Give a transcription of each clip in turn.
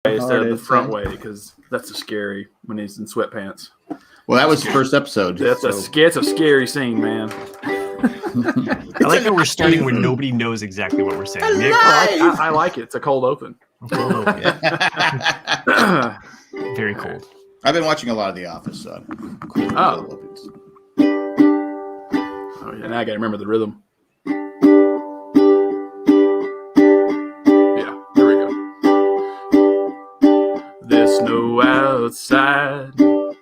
instead of the front way, because that's a scary when he's in sweatpants. Well, that was the first episode. That's a scary scene, man. I like how we're starting when nobody knows exactly what we're saying. Nick, I like it. It's a cold open. Very cold. I've been watching a lot of The Office, so I'm cool. Oh yeah, now I gotta remember the rhythm. Yeah, here we go. There's snow outside, so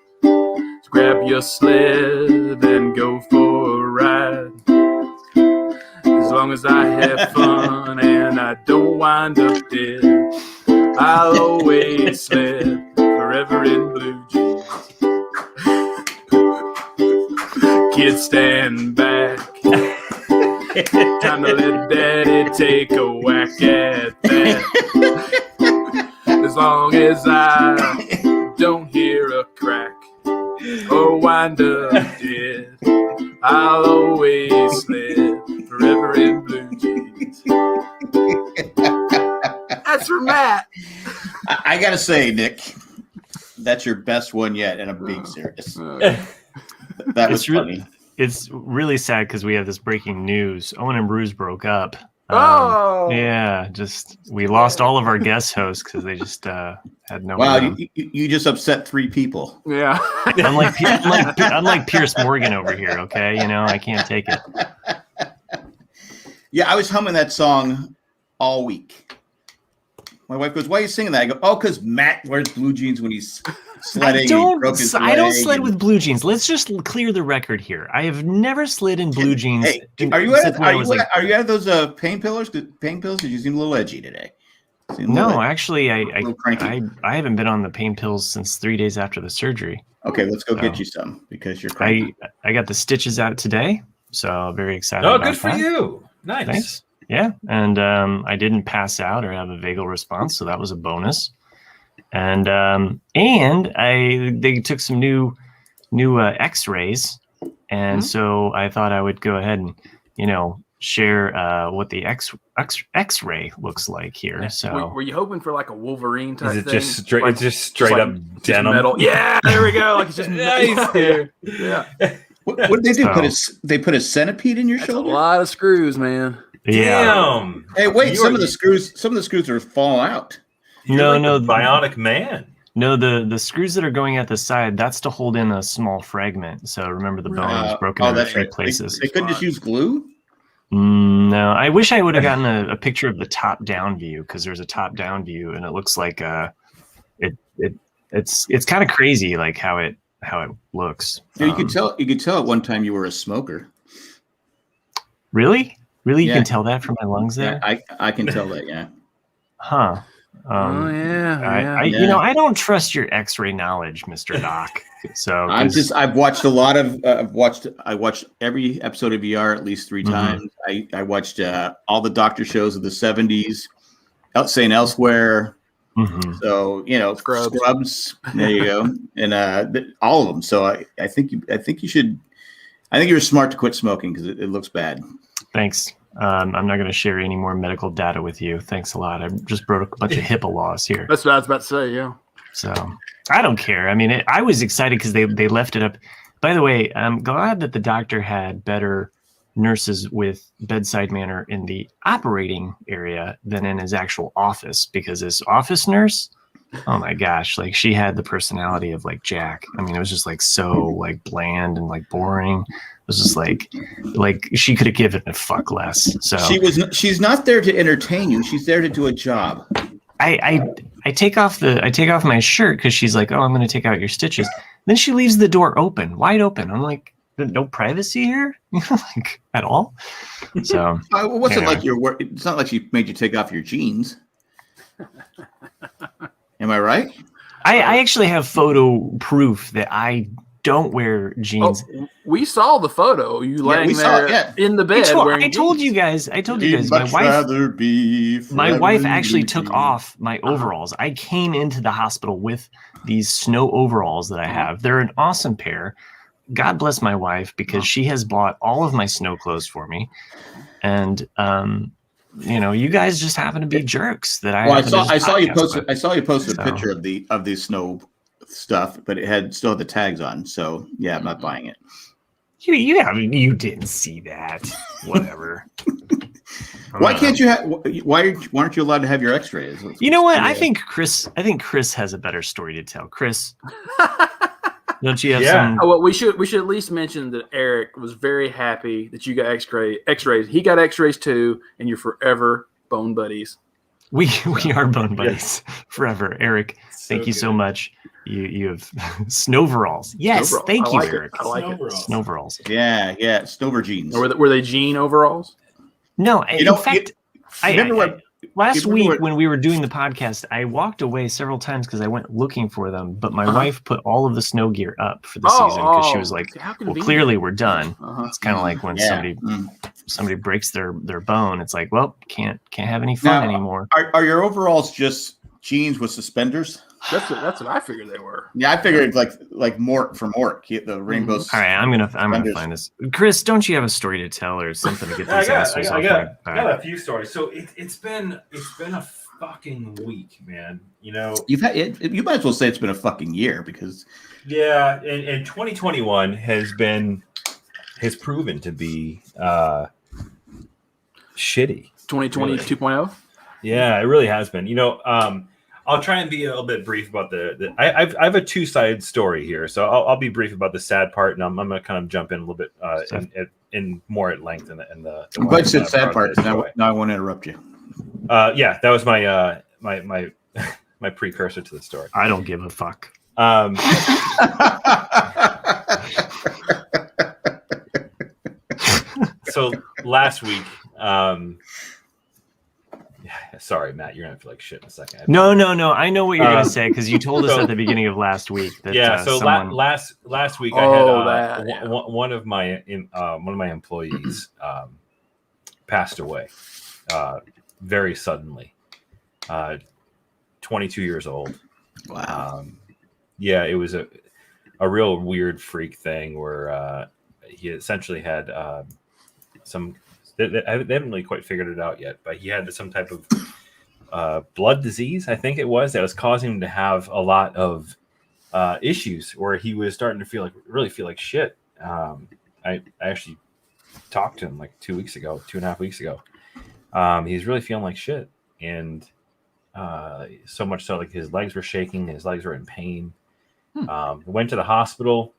grab your sled and go for a ride. As long as I have fun and I don't wind up dead, I'll always sled forever in blue jeans. Kids stand back, time to let daddy take a whack at that. As long as I don't hear a crack or wind up dead, I'll always sled forever in blue jeans. That's for Matt. I gotta say, Nick, that's your best one yet, and I'm being serious. That was funny. It's really sad because we have this breaking news. Owen and Bruce broke up. Yeah, we lost all of our guest hosts because they just had no. Wow, you just upset 3 people. Yeah, unlike Pierce Morgan over here. Okay, I can't take it. Yeah, I was humming that song all week. My wife goes, "Why are you singing that?" I go, "Oh, because Matt wears blue jeans when he's sledding." I don't sled with blue jeans. Let's just clear the record here. I have never slid in blue jeans. Hey, are you at those painkillers? Painkillers? Did you seem a little edgy today? No, actually, I haven't been on the pain pills since 3 days after the surgery. Okay, let's go get you some because you're cranky. I got the stitches out today, so very excited. Oh, good for you! Nice. Thanks. Yeah, and I didn't pass out or have a vagal response, so that was a bonus. And they took some new X-rays, and so I thought I would go ahead and share what the X-ray looks like here. Yeah. So were you hoping for like a Wolverine type thing? It's just straight up denim metal. Yeah, there we go. Like it's just nice there. Yeah. What did they do? They put a centipede in your shoulder? A lot of screws, man. Yeah. Damn. Hey, wait! Some of the screws are falling out. No, bionic man. No, the screws that are going at the side, that's to hold in a small fragment. So remember, the bone is broken in 3 places. They couldn't just use glue? No, I wish I would have gotten a picture of the top-down view, because there's a top-down view, and it looks like it's kind of crazy, like how it looks. Yeah, you could tell at one time you were a smoker. Really? Really, you can tell that from my lungs there? Yeah, I can tell that. Yeah. Huh. I don't trust your X-ray knowledge, Mr. Doc. So I've watched a lot of I watched every episode of ER at least 3 times. I watched all the doctor shows of the 70s, St. Elsewhere. So Scrubs. There you go, and all of them. So I think you should. I think you're smart to quit smoking because it looks bad. Thanks. I'm not going to share any more medical data with you. Thanks a lot. I just broke a bunch of HIPAA laws here. That's what I was about to say, yeah. So I don't care. I mean, I was excited because they left it up. By the way, I'm glad that the doctor had better nurses with bedside manner in the operating area than in his actual office, because his office nurse, oh my gosh, like she had the personality of like Jack. I mean, it was just like so like bland and like boring. It was just like she could have given a fuck less. So she's not there to entertain you. She's there to do a job. I take off my shirt because she's like, oh, I'm going to take out your stitches. Then she leaves the door wide open. I'm like, no privacy here, like at all. So what's it like? It's not like she made you take off your jeans. Am I right? I actually have photo proof that I don't wear jeans. Oh, we saw the photo. You laying there in the bed. I told you guys. My wife actually took off my overalls. I came into the hospital with these snow overalls that I have. They're an awesome pair. God bless my wife, because she has bought all of my snow clothes for me. And you guys just happen to be jerks that I. Well, happen I saw you posted. with. I saw you posted So. a picture of the snow stuff, but it still had the tags on. So yeah, I'm not buying it. You didn't see that. Whatever. Why can't you have? Why aren't you allowed to have your X-rays? You know what? I think Chris has a better story to tell. Chris, don't you have some? Oh, well, we should at least mention that Eric was very happy that you got X-rays. He got X-rays too, and you're forever bone buddies. We are bone buddies forever, Eric. So thank you good. so much. You have snowveralls. Yes, Snowverall. thank I you, like Eric. it. I like it. Snowveralls. Yeah, Stover jeans. Or were they jean overalls? No, in fact, last week what, when we were doing the podcast, I walked away several times because I went looking for them. But my wife put all of the snow gear up for the season because she was like, "Well, clearly we're done." It's kind of like when somebody breaks their bone. It's like, well, can't have any fun anymore. Are your overalls just jeans with suspenders? That's what I figured they were. Yeah, I figured like Mort from Mort, the rainbows. All right, I'm gonna find this. Chris, don't you have a story to tell or something to get these assholes off my back? I got a few stories. So it's been a fucking week, man. You've had it. You might as well say it's been a fucking year because and 2021 has proven to be shitty. 2020 really. 2.0. Yeah, it really has been. I'll try and be a little bit brief about I have a two-sided story here, so I'll be brief about the sad part, and I'm gonna kind of jump in a little bit in more at length in the. I'm glad you said sad part. Now I won't interrupt you. Yeah, that was my my precursor to the story. I don't give a fuck. So last week. Sorry, Matt, you're gonna feel like shit in a second. No. I know what you're gonna say because you told us at the beginning of last week that. So last week I had one of my employees passed away very suddenly. 22 years old. Wow. Yeah, it was a real weird freak thing where he essentially had some. They haven't really quite figured it out yet, but he had some type of blood disease, I think it was, that was causing him to have a lot of issues where he was starting to really feel like shit. I actually talked to him like 2.5 weeks ago. He's really feeling like shit. And so much so, like his legs were shaking, his legs were in pain. Went to the hospital.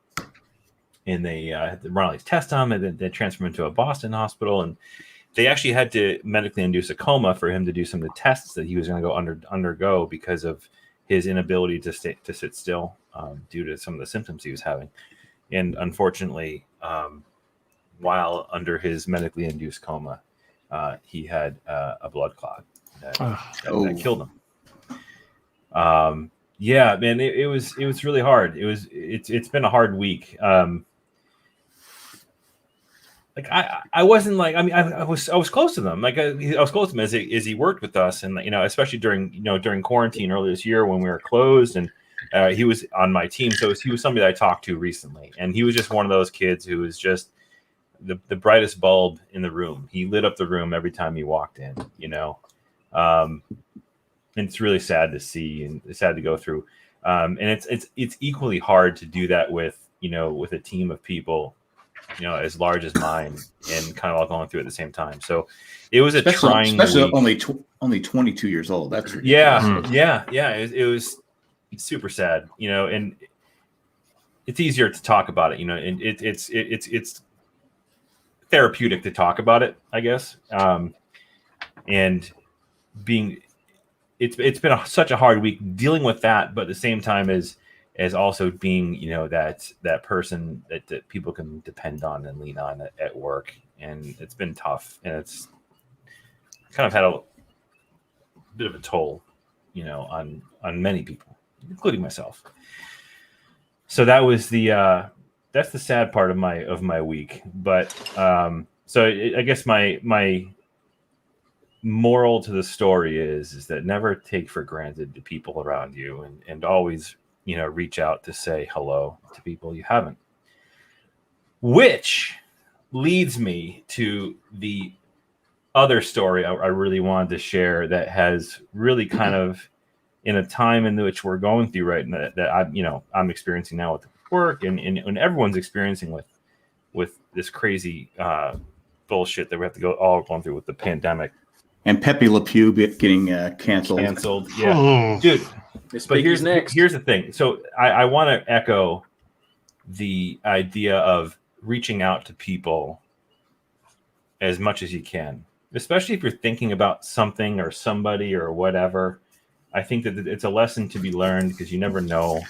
And they had to run all these tests on him, and then they transferred him to a Boston hospital. And they actually had to medically induce a coma for him to do some of the tests that he was going to go undergo because of his inability to sit still due to some of the symptoms he was having. And unfortunately, while under his medically induced coma, he had a blood clot that killed him. Yeah, man, it was really hard. It's been a hard week. Like I wasn't like, I mean, I was close to them. Like I was close to him as he worked with us, and especially during quarantine earlier this year when we were closed, and he was on my team. So he was somebody that I talked to recently, and he was just one of those kids who was just the brightest bulb in the room. He lit up the room every time he walked in. And it's really sad to see and it's sad to go through. And it's equally hard to do that with a team of people, as large as mine, and kind of all going through at the same time. So it was trying week. only 22 years old. That's ridiculous. Yeah. It was super sad, and it's easier to talk about it, and it's therapeutic to talk about it, I guess. And it's been such a hard week dealing with that, but at the same time as also being, that person that people can depend on and lean on at work. And it's been tough, and it's kind of had a bit of a toll, on many people, including myself. So that was that's the sad part of my week. But I guess my moral to the story is that never take for granted the people around you, and always reach out to say hello to people you haven't. Which leads me to the other story I really wanted to share that has really kind of, in a time in which we're going through right now, that I'm experiencing now with work and everyone's experiencing with this crazy bullshit that we have to all going through with the pandemic. And Pepe Le Pew getting canceled. Yeah, dude. But here's the thing. So I want to echo the idea of reaching out to people as much as you can, especially if you're thinking about something or somebody or whatever. I think that it's a lesson to be learned because you never know,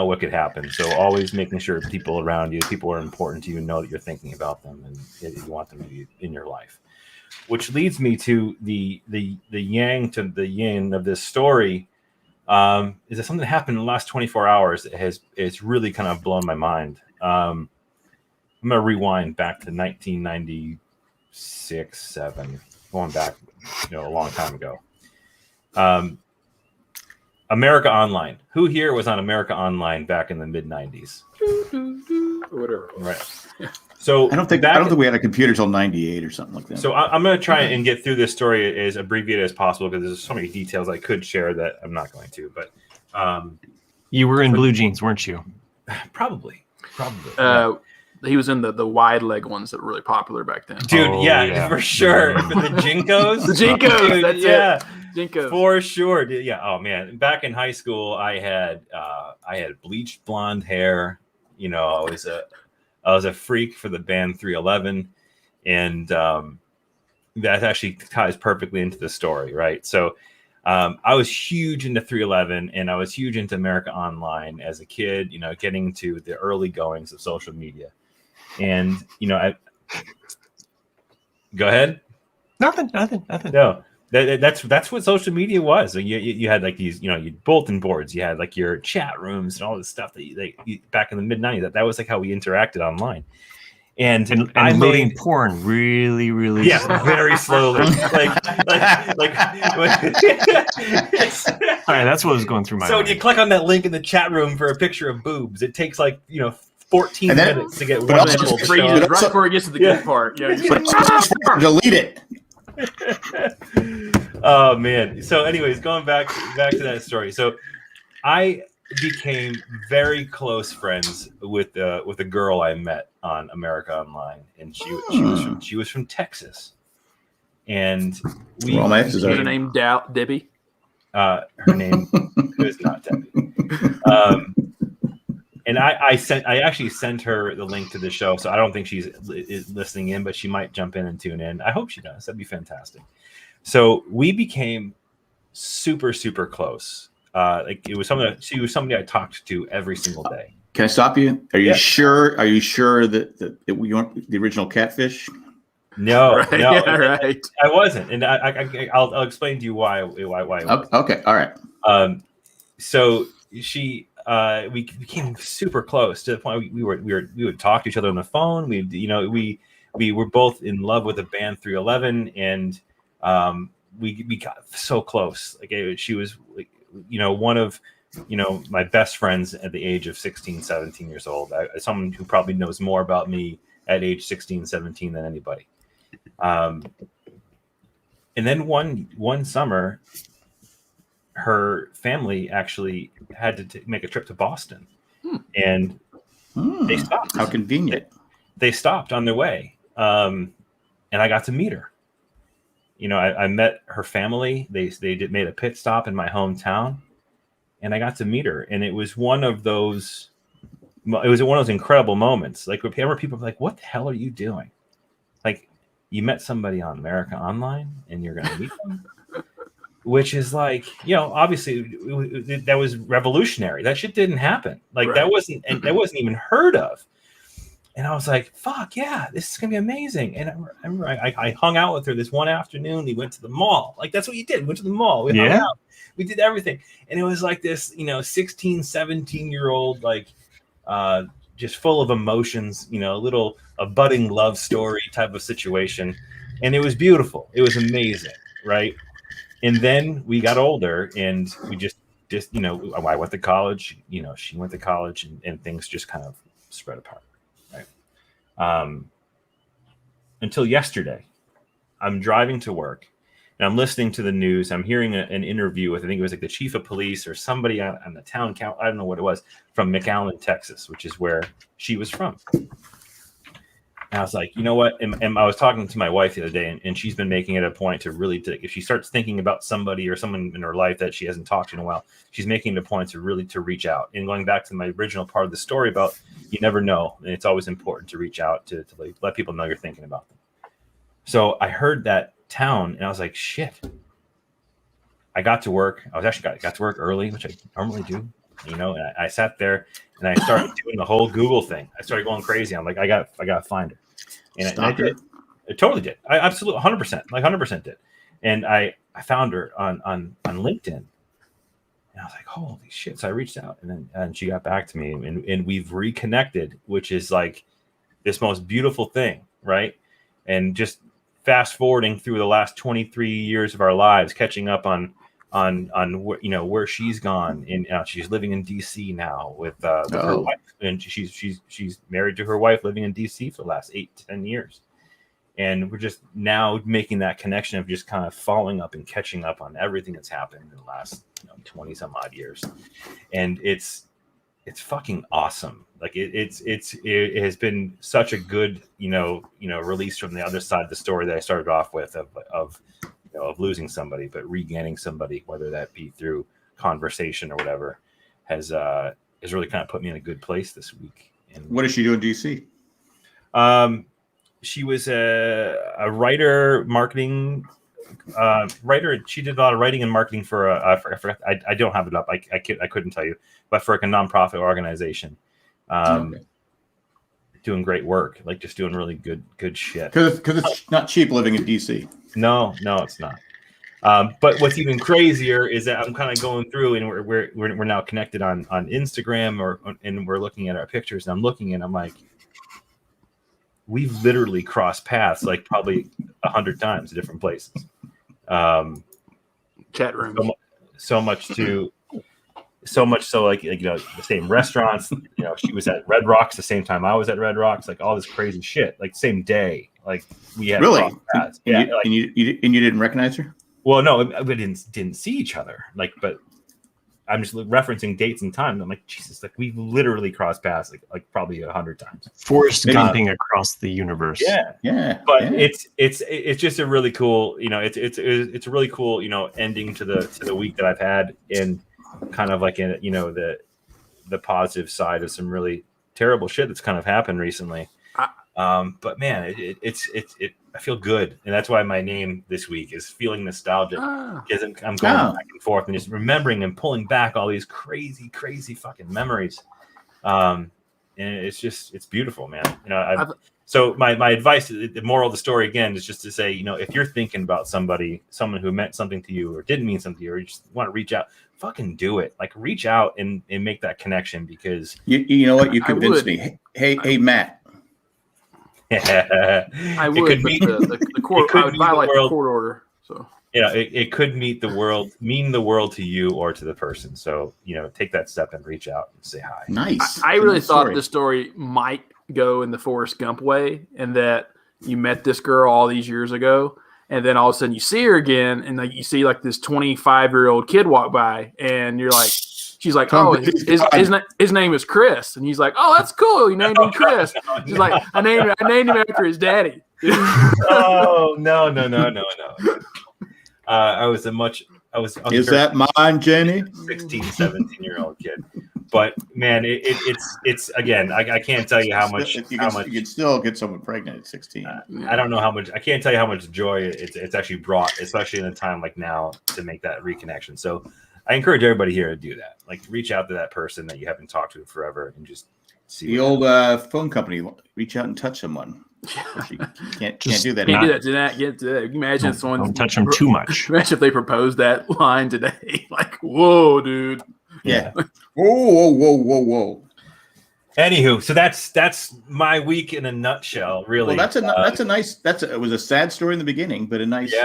what could happen. So always making sure people around you, people are important to you, know that you're thinking about them and you want them to be in your life. Which leads me to the yang to the yin of this story. Is that something that happened in the last 24 hours that it's really kind of blown my mind. I'm gonna rewind back to 1996, 7, going back, a long time ago. America Online. Who here was on America Online back in the mid 90s? Whatever. Right. So I don't think we had a computer till 98 or something like that. So I'm going to try and get through this story as abbreviated as possible because there's so many details I could share that I'm not going to. But you were in blue jeans, weren't you? Probably. He was in the wide leg ones that were really popular back then. Dude, yeah, for sure. For the Jinkos. The Jinkos. That's it. Jinkos. For sure. Dude, yeah. Oh man. Back in high school, I had bleached blonde hair. I was a freak for the band 311, and that actually ties perfectly into the story, right? So I was huge into 311, and I was huge into America Online as a kid, getting into the early goings of social media. And, go ahead. Nothing. No, that's what social media was. So you had like these, you bulletin boards, you had like your chat rooms and all this stuff that back in the mid 90s, that was like how we interacted online. And I loading porn really, really very slowly. like all right, that's what was going through my mind. So when you click on that link in the chat room for a picture of boobs, it takes 14 minutes to get one nipple to show up. Right before it gets to the good part. Yeah, delete it. Oh man. So anyways, going back to that story. So I became very close friends with a girl I met on America Online, and she was from Texas, and her name Debbie. Her name is not Debbie. And I actually sent her the link to the show, so I don't think she's listening in, but she might jump in and tune in. I hope she does. That'd be fantastic. So we became super, super close. She was somebody I talked to every single day. Can I stop you? Are you sure? Are you sure that we weren't the original Catfish? No, right, no, yeah, right. I wasn't, and I'll explain to you why. Okay, all right. So we became super close to the point we would talk to each other on the phone. We were both in love with the band 311, and we got so close. She was one of my best friends at the age of 16, 17 years old. Someone who probably knows more about me at age 16, 17 than anybody. And then one summer, her family actually had to make a trip to Boston, and they stopped. How convenient! They stopped on their way, and I got to meet her. I met her family. They made a pit stop in my hometown, and I got to meet her. And it was one of those incredible moments. Like, whenever people are like, "What the hell are you doing?" Like, you met somebody on America Online, and you're going to meet them. Which is obviously that was revolutionary. That shit didn't happen. Right. that wasn't even heard of. And I was like, fuck yeah, this is going to be amazing. And I remember I hung out with her this one afternoon. We went to the mall. Like, that's what you did. We went to the mall. We hung out. We did everything. And it was like this, 16, 17-year-old, just full of emotions, a budding love story type of situation. And it was beautiful. It was amazing. Right. And then we got older, and we just I went to college, she went to college, and things just kind of spread apart, right? until yesterday. I'm driving to work and I'm listening to the news. I'm hearing an interview with, I think it was like the chief of police or somebody on the town council. I don't know what it was, from McAllen, Texas, which is where she was from. And I was like, you know what? And I was talking to my wife the other day, and she's been making it a point to really, if she starts thinking about somebody or someone in her life that she hasn't talked to in a while, she's making it a point to really to reach out. And going back to my original part of the story about you never know, and it's always important to reach out to let people know you're thinking about them. So I heard that town, and I was like, shit. I got to work. I got to work early, which I normally do. You know, and I sat there and I started doing the whole Google thing. I started going crazy. I'm like, I got to find her. And I did. I totally did. I absolutely 100%, like 100% did. And I found her on LinkedIn. And I was like, holy shit. So I reached out and she got back to me and we've reconnected, which is like this most beautiful thing. Right. And just fast forwarding through the last 23 years of our lives, catching up on where she's gone, and she's living in DC now with her wife, and she's married to her wife, living in DC for the last 8 to 10 years, and we're just now making that connection of just kind of following up and catching up on everything that's happened in the last 20 some odd years, and it's fucking awesome. Like it has been such a good release from the other side of the story that I started off with of losing somebody, but regaining somebody, whether that be through conversation or whatever, has really kind of put me in a good place this week. And what does she do in DC? She was a writer, marketing writer. She did a lot of writing and marketing for I don't have it up. I couldn't tell you, but for like a nonprofit organization, doing great work, like just doing really good shit. Because it's not cheap living in DC. No, it's not. But what's even crazier is that I'm kind of going through, and we're now connected on Instagram, and we're looking at our pictures, and I'm looking, and I'm like, we've literally crossed paths like probably 100 times in different places. Chat room. So much so like the same restaurants. She was at Red Rocks the same time I was at Red Rocks. Like all this crazy shit. Like same day. Like we had really. And you didn't recognize her? Well, no, we didn't see each other. Like, but I'm just referencing dates and time. I'm like, Jesus, like we've literally crossed paths like probably 100 times. Forrest Gumping across the universe. Yeah. But it's just a really cool, it's a really cool, ending to the week that I've had, and kind of like in the positive side of some really terrible shit that's kind of happened recently. But man, I feel good, and that's why my name this week is feeling nostalgic, because I'm going back and forth and just remembering and pulling back all these crazy fucking memories. And it's beautiful, man. So my advice, the moral of the story again, is just to say, if you're thinking about someone who meant something to you or didn't mean something to you, or you just want to reach out, fucking do it. Like reach out and make that connection, because you know what, you convinced me. Hey, Matt. I would, but the court, I would violate the court order. So it could mean the world to you or to the person. So take that step and reach out and say hi. Nice. I really thought this story might go in the Forrest Gump way, and that you met this girl all these years ago, and then all of a sudden you see her again, and like you see like this 25-year-old kid walk by, and you're like. She's like, oh, his name is Chris, and he's like, oh, that's cool. You named him Chris. She's like, I named him after his daddy. Oh no. Is that mine, Jenny? 16, 17-year-old kid. But man, it's again, I can't tell you how much you can still get someone pregnant at 16. I don't know how much. I can't tell you how much joy it's actually brought, especially in a time like now, to make that reconnection. So I encourage everybody here to do that. Like reach out to that person that you haven't talked to forever and just see. The old phone company, reach out and touch someone. You can't do that. Can't do that today. Get to that. Imagine someone don't touch them too much. Imagine if they proposed that line today. Like, whoa, dude. Yeah. Whoa. Anywho, so that's my week in a nutshell. Really. Well, it was a sad story in the beginning, but a nice.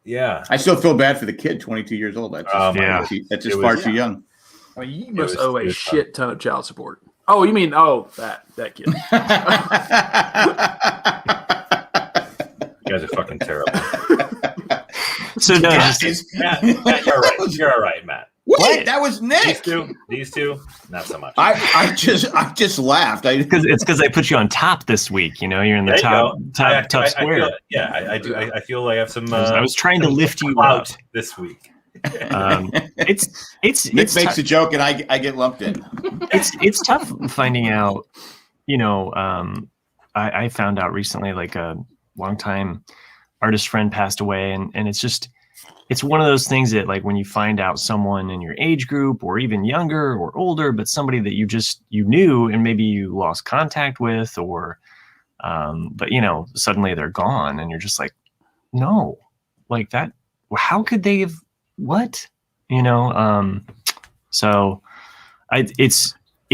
Yeah. I still feel bad for the kid, 22 years old. That's just far too young. I mean, you must owe a shit ton of child support. Oh, you mean that kid? guys are fucking terrible. So no, Yeah, just, Matt, you're all right. You're all right, Matt. Wait, What? that was Nick. These two, not so much. I just laughed. it's because I put you on top this week. You know, you're in the There you top go. top I square. I do. I feel like I have some. I was trying to some lift you clout up. this week. It's Nick makes a joke and I get lumped in. it's tough finding out. You know, I found out recently, like a longtime artist friend passed away, and it's one of those things that, like, when you find out someone in your age group or even younger or older, but somebody that you knew and maybe you lost contact with, or but you know, suddenly they're gone, and you're just like, no, like that. How could they have? What? You know? So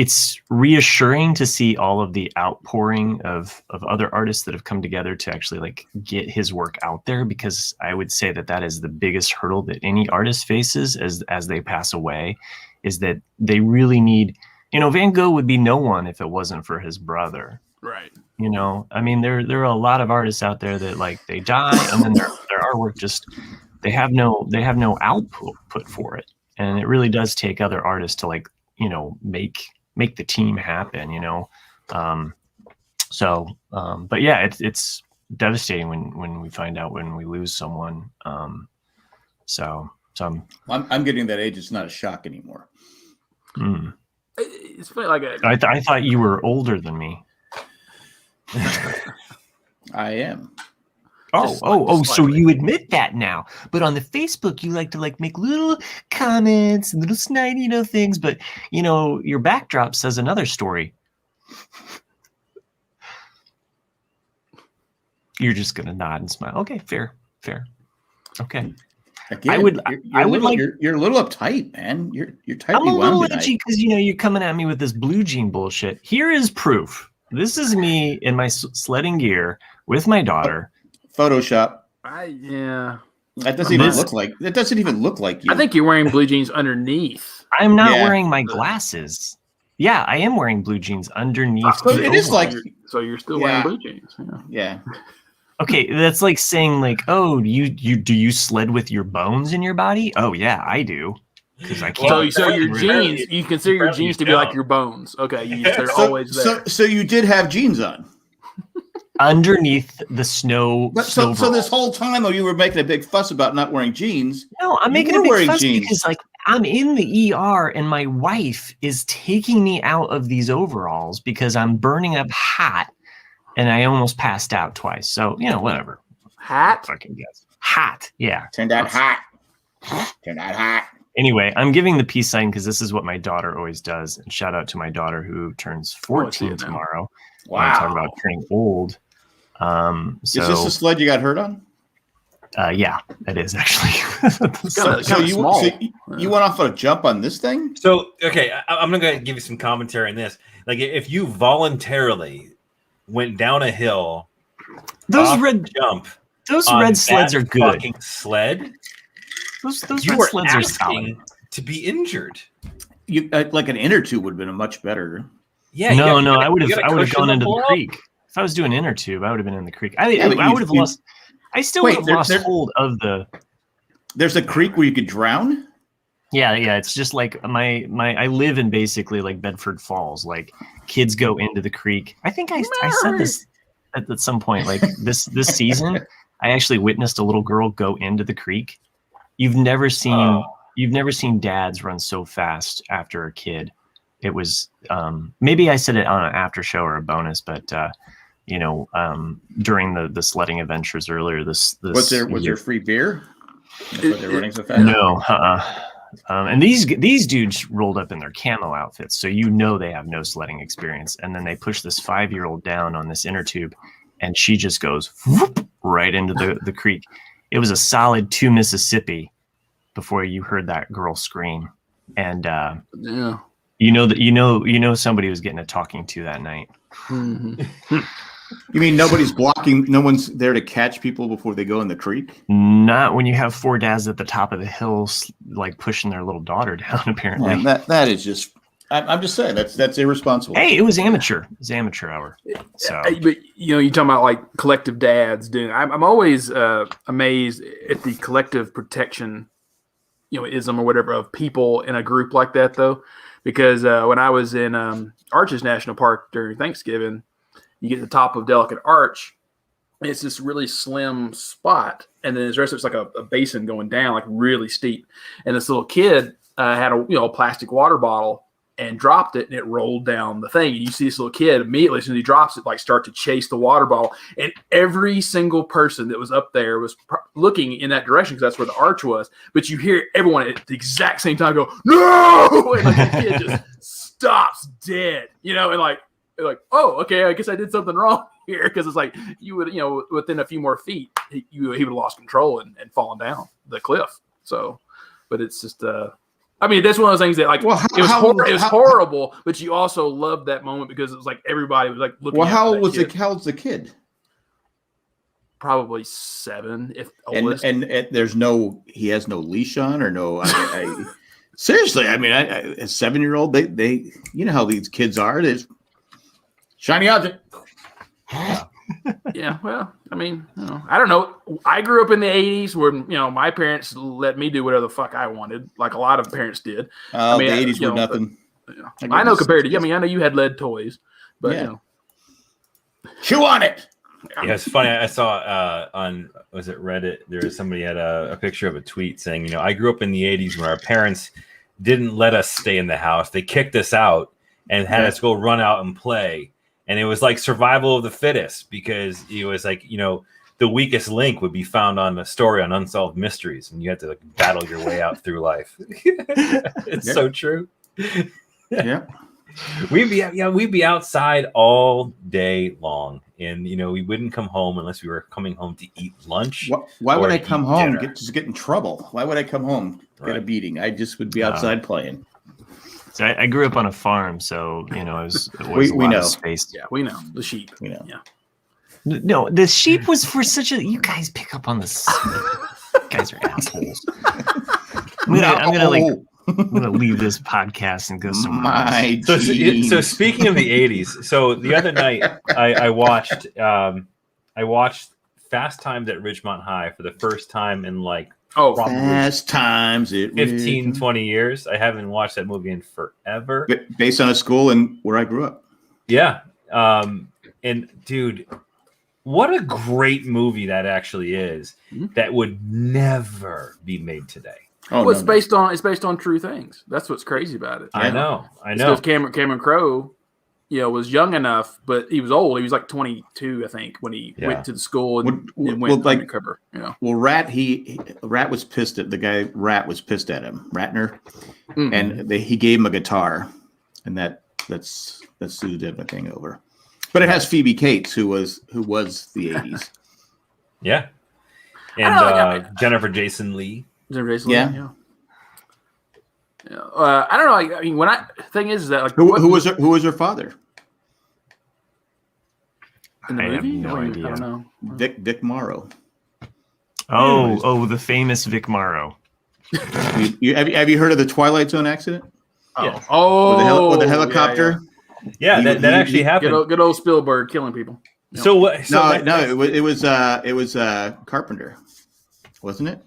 it's reassuring to see all of the outpouring of other artists that have come together to actually like get his work out there, because I would say that is the biggest hurdle that any artist faces as they pass away, is that they really need, you know, Van Gogh would be no one if it wasn't for his brother. Right. You know, I mean, there are a lot of artists out there that, like, they die and then their artwork just, they have no output for it. And it really does take other artists to, like, you know, make the team happen, you know? But yeah, it's devastating when we find out when we lose someone. So I'm getting that age. It's not a shock anymore. It's funny, like I thought you were older than me. I am. So you admit that now, but on the Facebook you like to like make little comments, little snidey, you know, things, but you know, your backdrop says another story. You're just gonna nod and smile. Okay, fair. Okay. Again, you're a little uptight, man. You're tightly I'm a little wound edgy because, you know, you're coming at me with this blue jean bullshit. Here is proof. This is me in my sledding gear with my daughter. Photoshop. That doesn't even look like you. I think you're wearing blue jeans underneath. I'm not wearing my glasses. Yeah, I am wearing blue jeans underneath. So it is like, so you're still wearing blue jeans. Yeah. Okay, that's like saying, like, oh, do you sled with your bones in your body? Oh yeah, I do. Because I can't. So your jeans, you consider your jeans to be like your bones. Okay, they're always there. So you did have jeans on underneath the snow. So this whole time, though, you were making a big fuss about not wearing jeans. No, I'm making a big fuss because, like, I'm in the ER and my wife is taking me out of these overalls because I'm burning up hot, and I almost passed out twice. So, you know, whatever. Hot? Fucking guess. Hot, yeah. Turned out hot. Anyway, I'm giving the peace sign because this is what my daughter always does. And shout out to my daughter who turns 14 tomorrow. Wow. I'm talking about turning old. Is this the sled you got hurt on? Yeah, it is actually. So you went off on a jump on this thing? So, okay, I'm going to give you some commentary on this. Like, if you voluntarily went down a hill, those red sleds are good. Fucking sled. Those red sleds are solid. To be injured. You like an inner tube would have been a much better. Yeah. No, I would have gone into the creek. If I was doing inner tube, I would have been in the creek. I would have lost. I still would have lost hold of the. There's a creek where you could drown. Yeah. It's just like I live in basically like Bedford Falls. Like, kids go into the creek. I think I said this at some point. Like this season, I actually witnessed a little girl go into the creek. You've never seen dads run so fast after a kid. It was maybe I said it on an after show or a bonus, but during the sledding adventures earlier this was there free beer? That's why they're running so fast? No, and these dudes rolled up in their camo outfits, so you know they have no sledding experience. And then they push this 5-year-old down on this inner tube, and she just goes whoop, right into the creek. It was a solid 2 Mississippi before you heard that girl scream, and you know somebody was getting a talking to that night. Mm-hmm. You mean nobody's blocking? No one's there to catch people before they go in the creek? Not when you have 4 dads at the top of the hills, like pushing their little daughter down. Apparently, that is just I'm just saying that's irresponsible. Hey, it was amateur. It was amateur hour. So, But you talking about like collective dads doing. I'm always amazed at the collective protection, ism or whatever of people in a group like that, though, because when I was in Arches National Park during Thanksgiving, you get to the top of Delicate Arch. It's this really slim spot, and then the rest of it's like a basin going down, like really steep. And this little kid had a plastic water bottle and dropped it, and it rolled down the thing. And you see this little kid immediately, as soon as he drops it, like start to chase the water bottle. And every single person that was up there was looking in that direction because that's where the arch was. But you hear everyone at the exact same time go, "No!" And like the kid just stops dead, and like, oh, okay, I guess I did something wrong here, because it's like you would, within a few more feet, he would have lost control and fallen down the cliff. So, but it's just, that's one of those things that like, it was horrible, but you also loved that moment because it was like everybody was like looking. Well, how old's the kid? Probably 7, if oldest. And he has no leash on or no. Seriously, a 7-year-old, they how these kids are. There's shiny object. Yeah, well, I don't know. I grew up in the 80s where, my parents let me do whatever the fuck I wanted, like a lot of parents did. The 80s were nothing. I know compared to you. I know you had lead toys, but, chew on it. Yeah, it's funny. I saw on, was it Reddit? There was somebody had a picture of a tweet saying, I grew up in the 80s where our parents didn't let us stay in the house. They kicked us out and had us go run out and play. And it was like survival of the fittest, because it was like, the weakest link would be found on a story on Unsolved Mysteries, and you had to like battle your way out through life. It's so true. Yeah. We'd be outside all day long, and we wouldn't come home unless we were coming home to eat lunch. Why would I come home? Get in trouble? Why would I come home? Get a beating? I just would be outside playing. So I grew up on a farm, so it was we a lot know of space. Yeah, we know the sheep. We know. Yeah. No, the sheep was for such a. You guys pick up on this. You guys are assholes. I'm gonna leave this podcast and go somewhere else. So speaking of the 80s, so the other night I watched Fast Times at Ridgemont High for the first time in like Fast Times at 15, 20 years. I haven't watched that movie in forever. Based on a school and where I grew up. Yeah. And dude, what a great movie that actually is. That would never be made today. It's based on true things. That's what's crazy about it. I know. Because Cameron Crowe, was young enough, but he was old. He was like 22, I think, when he went to the school and went undercover. Well, Rat was pissed at the guy. Rat was pissed at him, Ratner, and he gave him a guitar, and that's suited everything over. But it has Phoebe Cates, who was the 80s. Yeah, and Jennifer Jason Leigh. Yeah. I don't know. Thing is that like who was her father? In the movie? Have no idea. I don't know. Vic Morrow. Oh, the famous Vic Morrow. Have you heard of the Twilight Zone accident? Yeah. With the helicopter. Yeah, that actually happened. Good old Spielberg killing people. So what? It was Carpenter, wasn't it?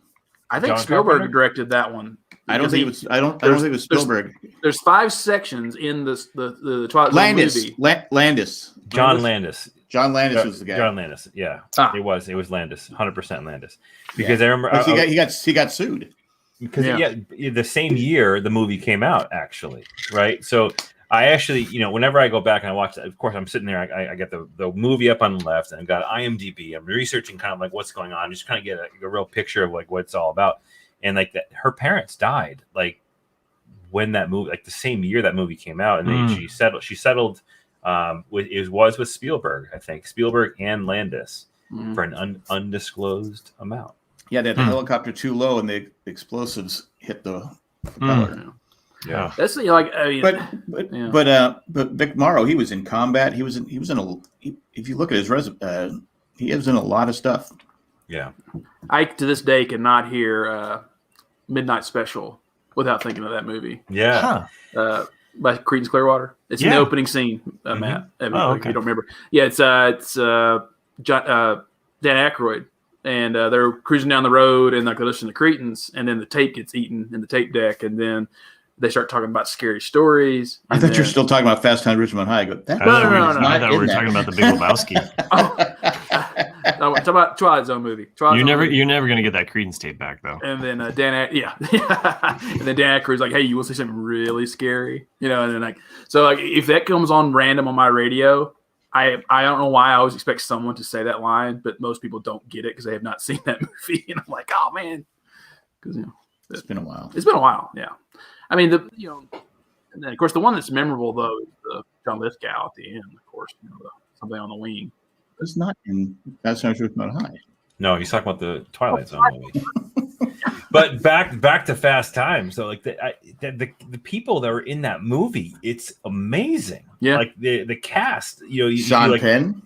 I think Spielberg directed that one. I don't think it was Spielberg. There's 5 sections in the Twilight Zone movie. Landis. John Landis. John Landis was the guy. John Landis. Yeah, it was Landis. 100% Landis. Because I remember he got sued. Because the same year the movie came out, actually, right? So I actually, whenever I go back and I watch it, of course I'm sitting there. I get the movie up on the left, and I've got IMDb. I'm researching kind of like what's going on, just kind of get a real picture of like what it's all about. And like that, her parents died like when that movie, like the same year that movie came out, and then she settled with Spielberg, I think Spielberg and Landis for an undisclosed amount. Yeah, they had the helicopter too low, and the explosives hit the propeller. Yeah, that's but Vic Morrow, he was in combat. He was in if you look at his resume, he was in a lot of stuff. Yeah, I to this day cannot hear Midnight Special without thinking of that movie. Yeah. by Creedence Clearwater. It's in the opening scene, Matt. If you don't remember. Yeah, it's Dan Aykroyd. And they're cruising down the road and like they listen to Cretans, and then the tape gets eaten in the tape deck, and then they start talking about scary stories. I thought you were still talking about Fast Times at Ridgemont High. No. I thought we were talking about the Big Lebowski. No, talk about Twilight Zone movie. You're never gonna get that Credence tape back though. And then and then Dan Aykroyd's like, "Hey, you want to see something really scary?" And then if that comes on random on my radio. I don't know why I always expect someone to say that line, but most people don't get it because they have not seen that movie. And I'm like, oh man, because it's been a while. It's been a while, yeah. I mean, and then, of course, the one that's memorable though is the John Lithgow at the end, of course, something on the wing. It's not in Fast Times at Ridgemont High. No, he's talking about the Twilight Zone movie. But back to Fast Times. So like the people that were in that movie, it's amazing. Yeah, like the cast. Sean Penn.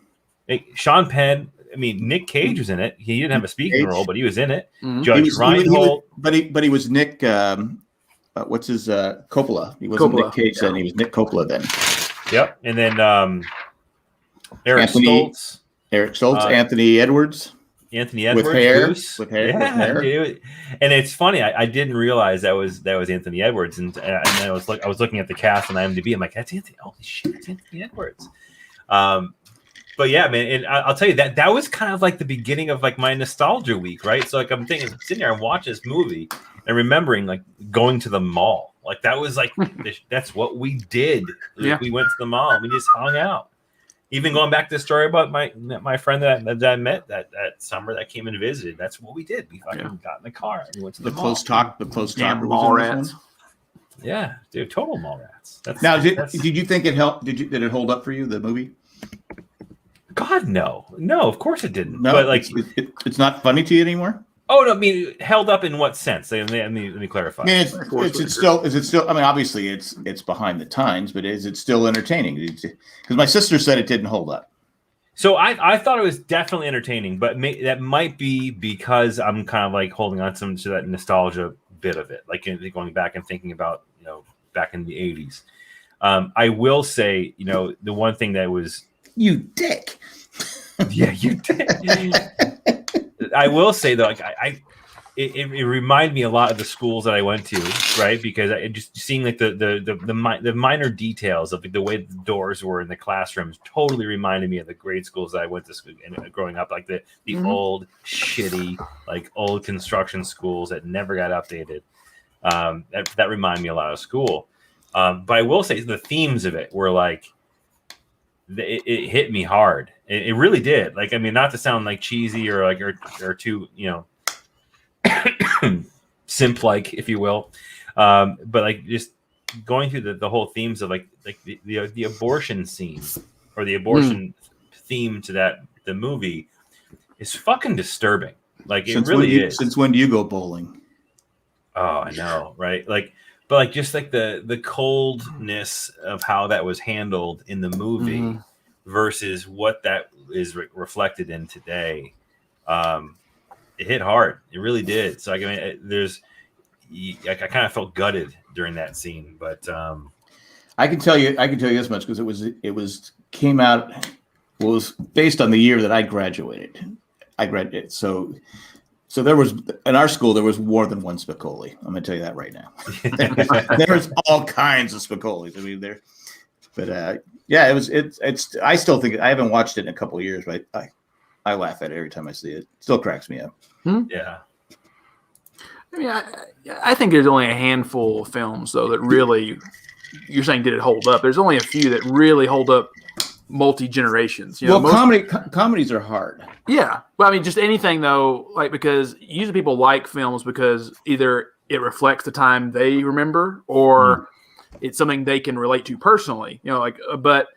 Sean Penn. I mean, Nick Cage was in it. He didn't have a speaking role, but he was in it. Mm-hmm. Judge Reinhold. But he was Nick. What's his Coppola? He wasn't Nick Cage then. He was Nick Coppola then. Yep, and then Eric Stoltz, Anthony Edwards. Anthony Edwards with hair. And it's funny. I didn't realize that was Anthony Edwards, and I was looking at the cast on IMDb. I'm like, that's Anthony. Holy shit, it's Anthony Edwards. But yeah, man, and I'll tell you that was kind of like the beginning of like my nostalgia week, right? So like I'm sitting there and watching this movie and remembering like going to the mall. Like that was like that's what we did. Yeah. We went to the mall. We just hung out. Even going back to the story about my friend that I met that summer that came and visited, that's what we did. We fucking got in the car and we went to the mall. Close talk. Mall rats. Yeah, dude, total mall rats. Did you think it helped? Did it hold up for you, the movie? God, no, of course it didn't. No, but like, it's not funny to you anymore. Oh no, I mean, held up in what sense? Let me clarify. I mean, is it still? I mean, obviously, it's behind the times, but is it still entertaining? Because my sister said it didn't hold up. So I thought it was definitely entertaining, but that might be because I'm kind of like holding on to that nostalgia bit of it, like going back and thinking about back in the 80s. I will say, the one thing that was you dick. Yeah, you did. I will say though, like it reminded me a lot of the schools that I went to, right? Because I just seeing like the minor details of the way the doors were in the classrooms totally reminded me of the grade schools that I went to school and growing up, like the old shitty like old construction schools that never got updated. That reminded me a lot of school. But I will say the themes of it were like it hit me hard. It really did. Like, I mean, not to sound like cheesy or like or too, simp-like, if you will, but like just going through the whole themes of like the abortion scene or the abortion theme to the movie is fucking disturbing. Like it really is. Since when do you go bowling? Oh, I know, right? Like, but like just like the coldness of how that was handled in the movie versus what that is reflected in today. It hit hard. It really did. So I mean, I kind of felt gutted during that scene, but I can tell you this much because it was based on the year that I graduated. So there was in our school there was more than one Spicoli. I'm going to tell you that right now. There's all kinds of Spicolis. I mean yeah, it's. I still think I haven't watched it in a couple of years, but I laugh at it every time I see it. It still cracks me up. Yeah. I mean, I think there's only a handful of films though that really. You're saying did it hold up? There's only a few that really hold up multi-generations. Comedies are hard. Yeah. Well, I mean, just anything though, like because usually people like films because either it reflects the time they remember or it's something they can relate to personally. But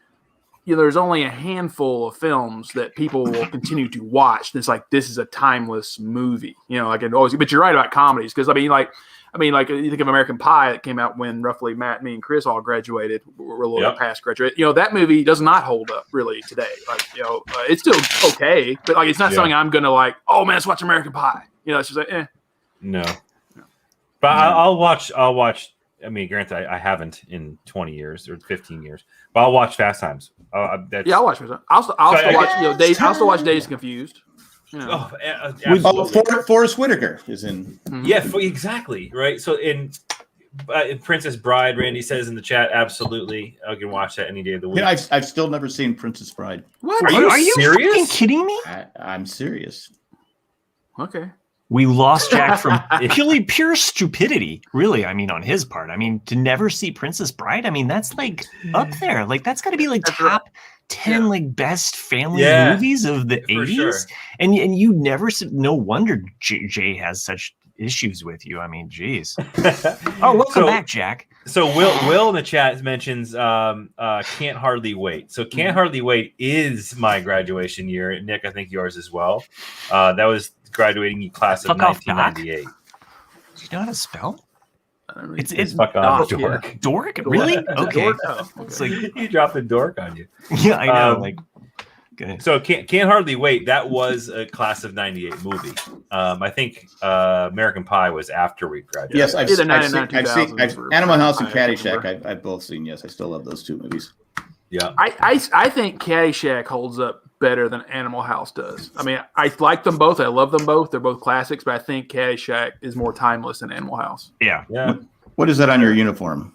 there's only a handful of films that people will continue to watch. And it's like this is a timeless movie. Like it always. But you're right about comedies because I mean, you think of American Pie that came out when roughly Matt, me, and Chris all graduated. We're a little past graduate. That movie does not hold up really today. Like, it's still okay, but like it's not something I'm gonna like. Oh man, let's watch American Pie. It's just like, No. But I'll watch I mean, granted, I haven't in 20 years or 15 years, but I'll watch Fast Times. I'll watch it. I'll still watch. I'll still watch Days Confused. You know. Absolutely. Forrest Whitaker is in. Yeah, exactly. Right. So in Princess Bride, Randy says in the chat, absolutely, I can watch that any day of the week. You know, I've still never seen Princess Bride. What? Are you serious? fucking kidding me? I'm serious. Okay. We lost Jack from pure stupidity, really. I mean, on his part. I mean, to never see Princess Bride, I mean, that's like up there. Like, that's got to be like top 10 like best family movies of the 80s. Sure. And you never said, no wonder Jay has such issues with you. I mean, geez. Oh, welcome back, Jack. So Will in the chat mentions Can't Hardly Wait. So Can't Hardly Wait is my graduation year. Nick, I think yours as well. That was graduating class of 1998. Do you know how to spell? It's fuck off, dork. Yeah. Dork? Really? Okay. Dork? Oh, okay. It's like he dropped the dork on you. Yeah, I know. So Can't Hardly Wait. That was a class of '98 movie. I think American Pie was after we graduated. Yes, I've seen Animal House and I Caddyshack. I've both seen. Yes, I still love those two movies. Yeah, I think Caddyshack holds up better than Animal House does. I mean, I like them both. I love them both. They're both classics, but I think Caddyshack is more timeless than Animal House. Yeah. What is that on your uniform?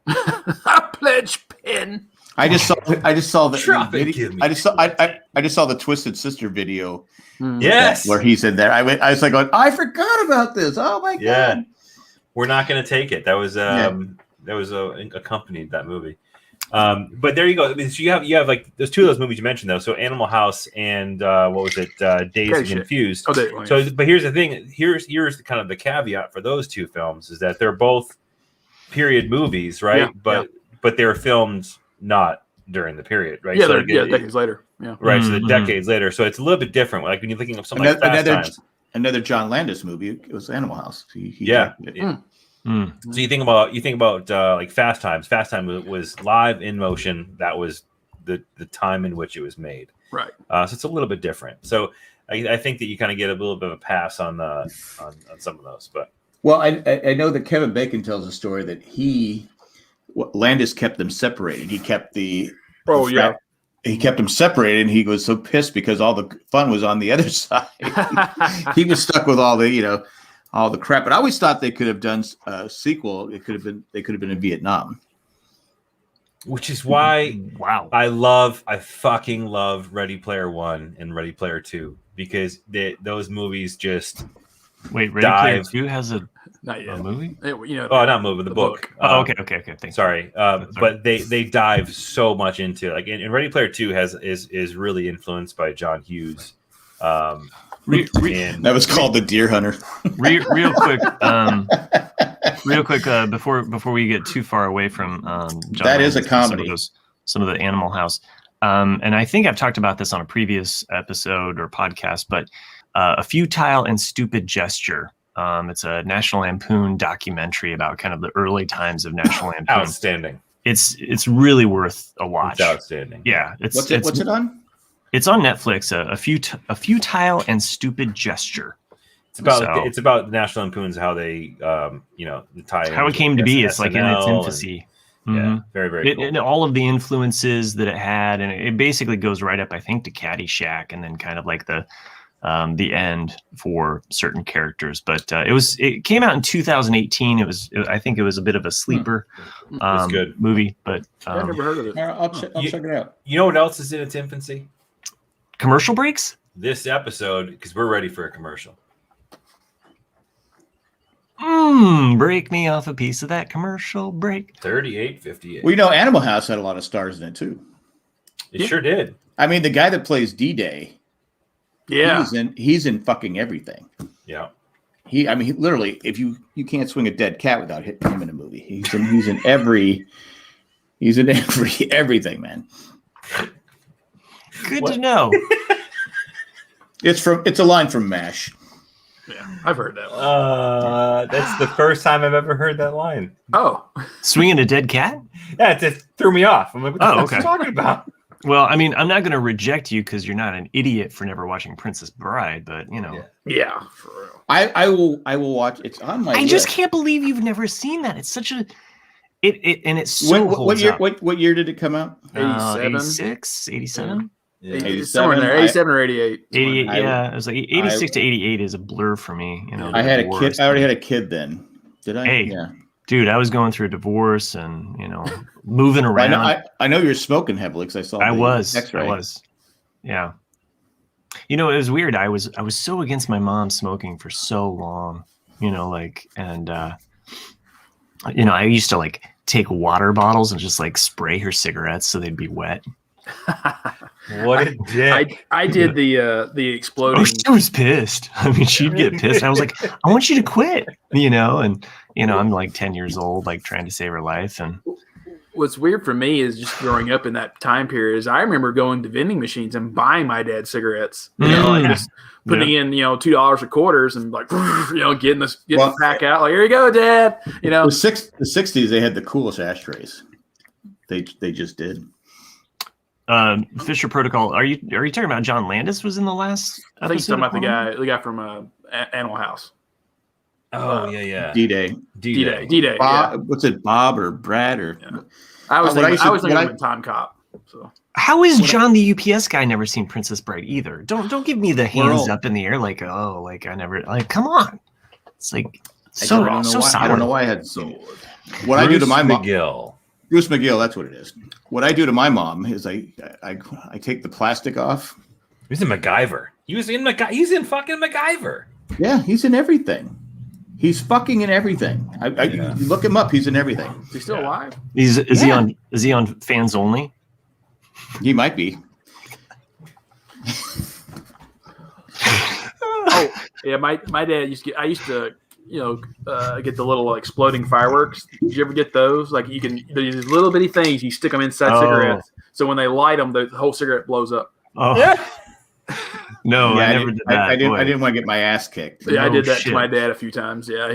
A pledge pin. I just saw the video. I just saw the Twisted Sister video. Yes, where he's in there. I was like, I forgot about this. Oh my god. We're not going to take it. That was accompanied that movie. But there you go. I mean, so you have like there's two of those movies you mentioned though. So Animal House and what was it? Dazed and Confused. But here's the thing. Here's the kind of the caveat for those two films is that they're both period movies, right? But they're filmed not during the period, right? Yeah, decades later. Yeah, right. So the decades later. So it's a little bit different. Like when you're thinking of something like Fast Times. Another John Landis movie. It was Animal House. So you think about like Fast Times. Fast Times was live in motion. That was the time in which it was made. Right. So it's a little bit different. So I think that you kind of get a little bit of a pass on some of those. But I know that Kevin Bacon tells a story that Landis kept them separated. He kept he kept them separated, and he was so pissed because all the fun was on the other side. He was stuck with all the crap. But I always thought they could have done a sequel. They could have been in Vietnam. Which is why I fucking love Ready Player One and Ready Player Two because those movies just Ready Player Two has a movie? Not movie, the book. Okay. Thanks. Sorry. But they dive so much into it. Like in Ready Player Two is really influenced by John Hughes. That was called The Deer Hunter. Real quick, before we get too far away from John that is a comedy. Some of the Animal House, and I think I've talked about this on a previous episode or podcast, but A Futile and Stupid Gesture. It's a National Lampoon documentary about kind of the early times of National Lampoon. Outstanding. It's really worth a watch. It's outstanding. Yeah. What's it on? It's on Netflix. A Futile and Stupid Gesture. It's about the National Lampoons, how they the tie how it came to be. It's like in its infancy. Very, very cool. And all of the influences that it had, and it basically goes right up, I think, to Caddyshack, and then kind of like the end for certain characters. But it came out in 2018. I think it was a bit of a sleeper good movie, but I've never heard of it. I'll check it out. You know what else is in its infancy? Commercial breaks? This episode, because we're ready for a commercial. Break me off a piece of that commercial break. 38.58. Well, Animal House had a lot of stars in it too. It sure did. I mean, the guy that plays D-Day, he's in fucking everything. Yeah. He literally, if you can't swing a dead cat without hitting him in a movie. He's in everything, man. Good to know. It's a line from MASH. Yeah, I've heard that one. That's the first time I've ever heard that line. Oh, swinging a dead cat? Yeah, it just threw me off. I'm like, what the fuck are you talking about? Well, I mean, I'm not going to reject you because you're not an idiot for never watching Princess Bride, but you know, Yeah, for real. I will watch. It's on my I list. just can't believe you've never seen that. It's such a and it's so what year? up. What year did it come out? 87? 86, 87? Yeah. 87? Somewhere in there, 87 or 88. 88, I- yeah. It was like 86 to 88 is a blur for me. You know, I the had a divorce kid. I already and- had a kid then. Did I? Hey, Yeah. dude, I was going through a divorce and, you know, moving I around. know, I know you're smoking heavily because I saw. I the was. X-ray. I was. Yeah. You know, it was weird. I was so against my mom smoking for so long, you know, like, and, you know, I used to like take water bottles and just like spray her cigarettes so they'd be wet. What a dick. I did the exploding. Oh, she was pissed. I mean, she'd get pissed. I was like, I want you to quit, you know, and, you know, I'm like 10 years old, like trying to save her life. And What's weird for me is just growing up in that time period is I remember going to vending machines and buying my dad cigarettes. You know, like just putting in, you know, $2 of quarters and like, you know, getting the pack out. Like, here you go, Dad. You know, The 60s, they had the coolest ashtrays. They just did. Fisher Protocol. Are you talking about John Landis was in the last? I think episode talking about of the guy from Animal House. Oh, yeah. D-Day. D-Day. Bob, Yeah. what's it? Bob or Brad or? Yeah. I was What I thinking used to- of Time Cop. So How is John the UPS guy never seen Princess Bride either? Don't give me the hands all- up in the air like, oh, like I never, like, come on. It's like I don't know so why. I solid. don't know why I had so. What I do to my mom, McGill. Bruce McGill. That's what it is. What I do to my mom is I take the plastic off. He was in MacGyver. He's in fucking MacGyver. Yeah, he's in everything. He's fucking in everything. Yeah. You look him up. He's in everything. is he still alive? Is he on Fans Only? He might be. Oh, yeah. My dad I used to you know get the little exploding fireworks. Did you ever get those? Like you can these little bitty things you stick them inside cigarettes, so when they light them, the whole cigarette blows up. Oh Yeah. no, Yeah, I never did that. I Boy. didn't want to get my ass kicked. Yeah, I No did that shit. to my dad a few times. Yeah,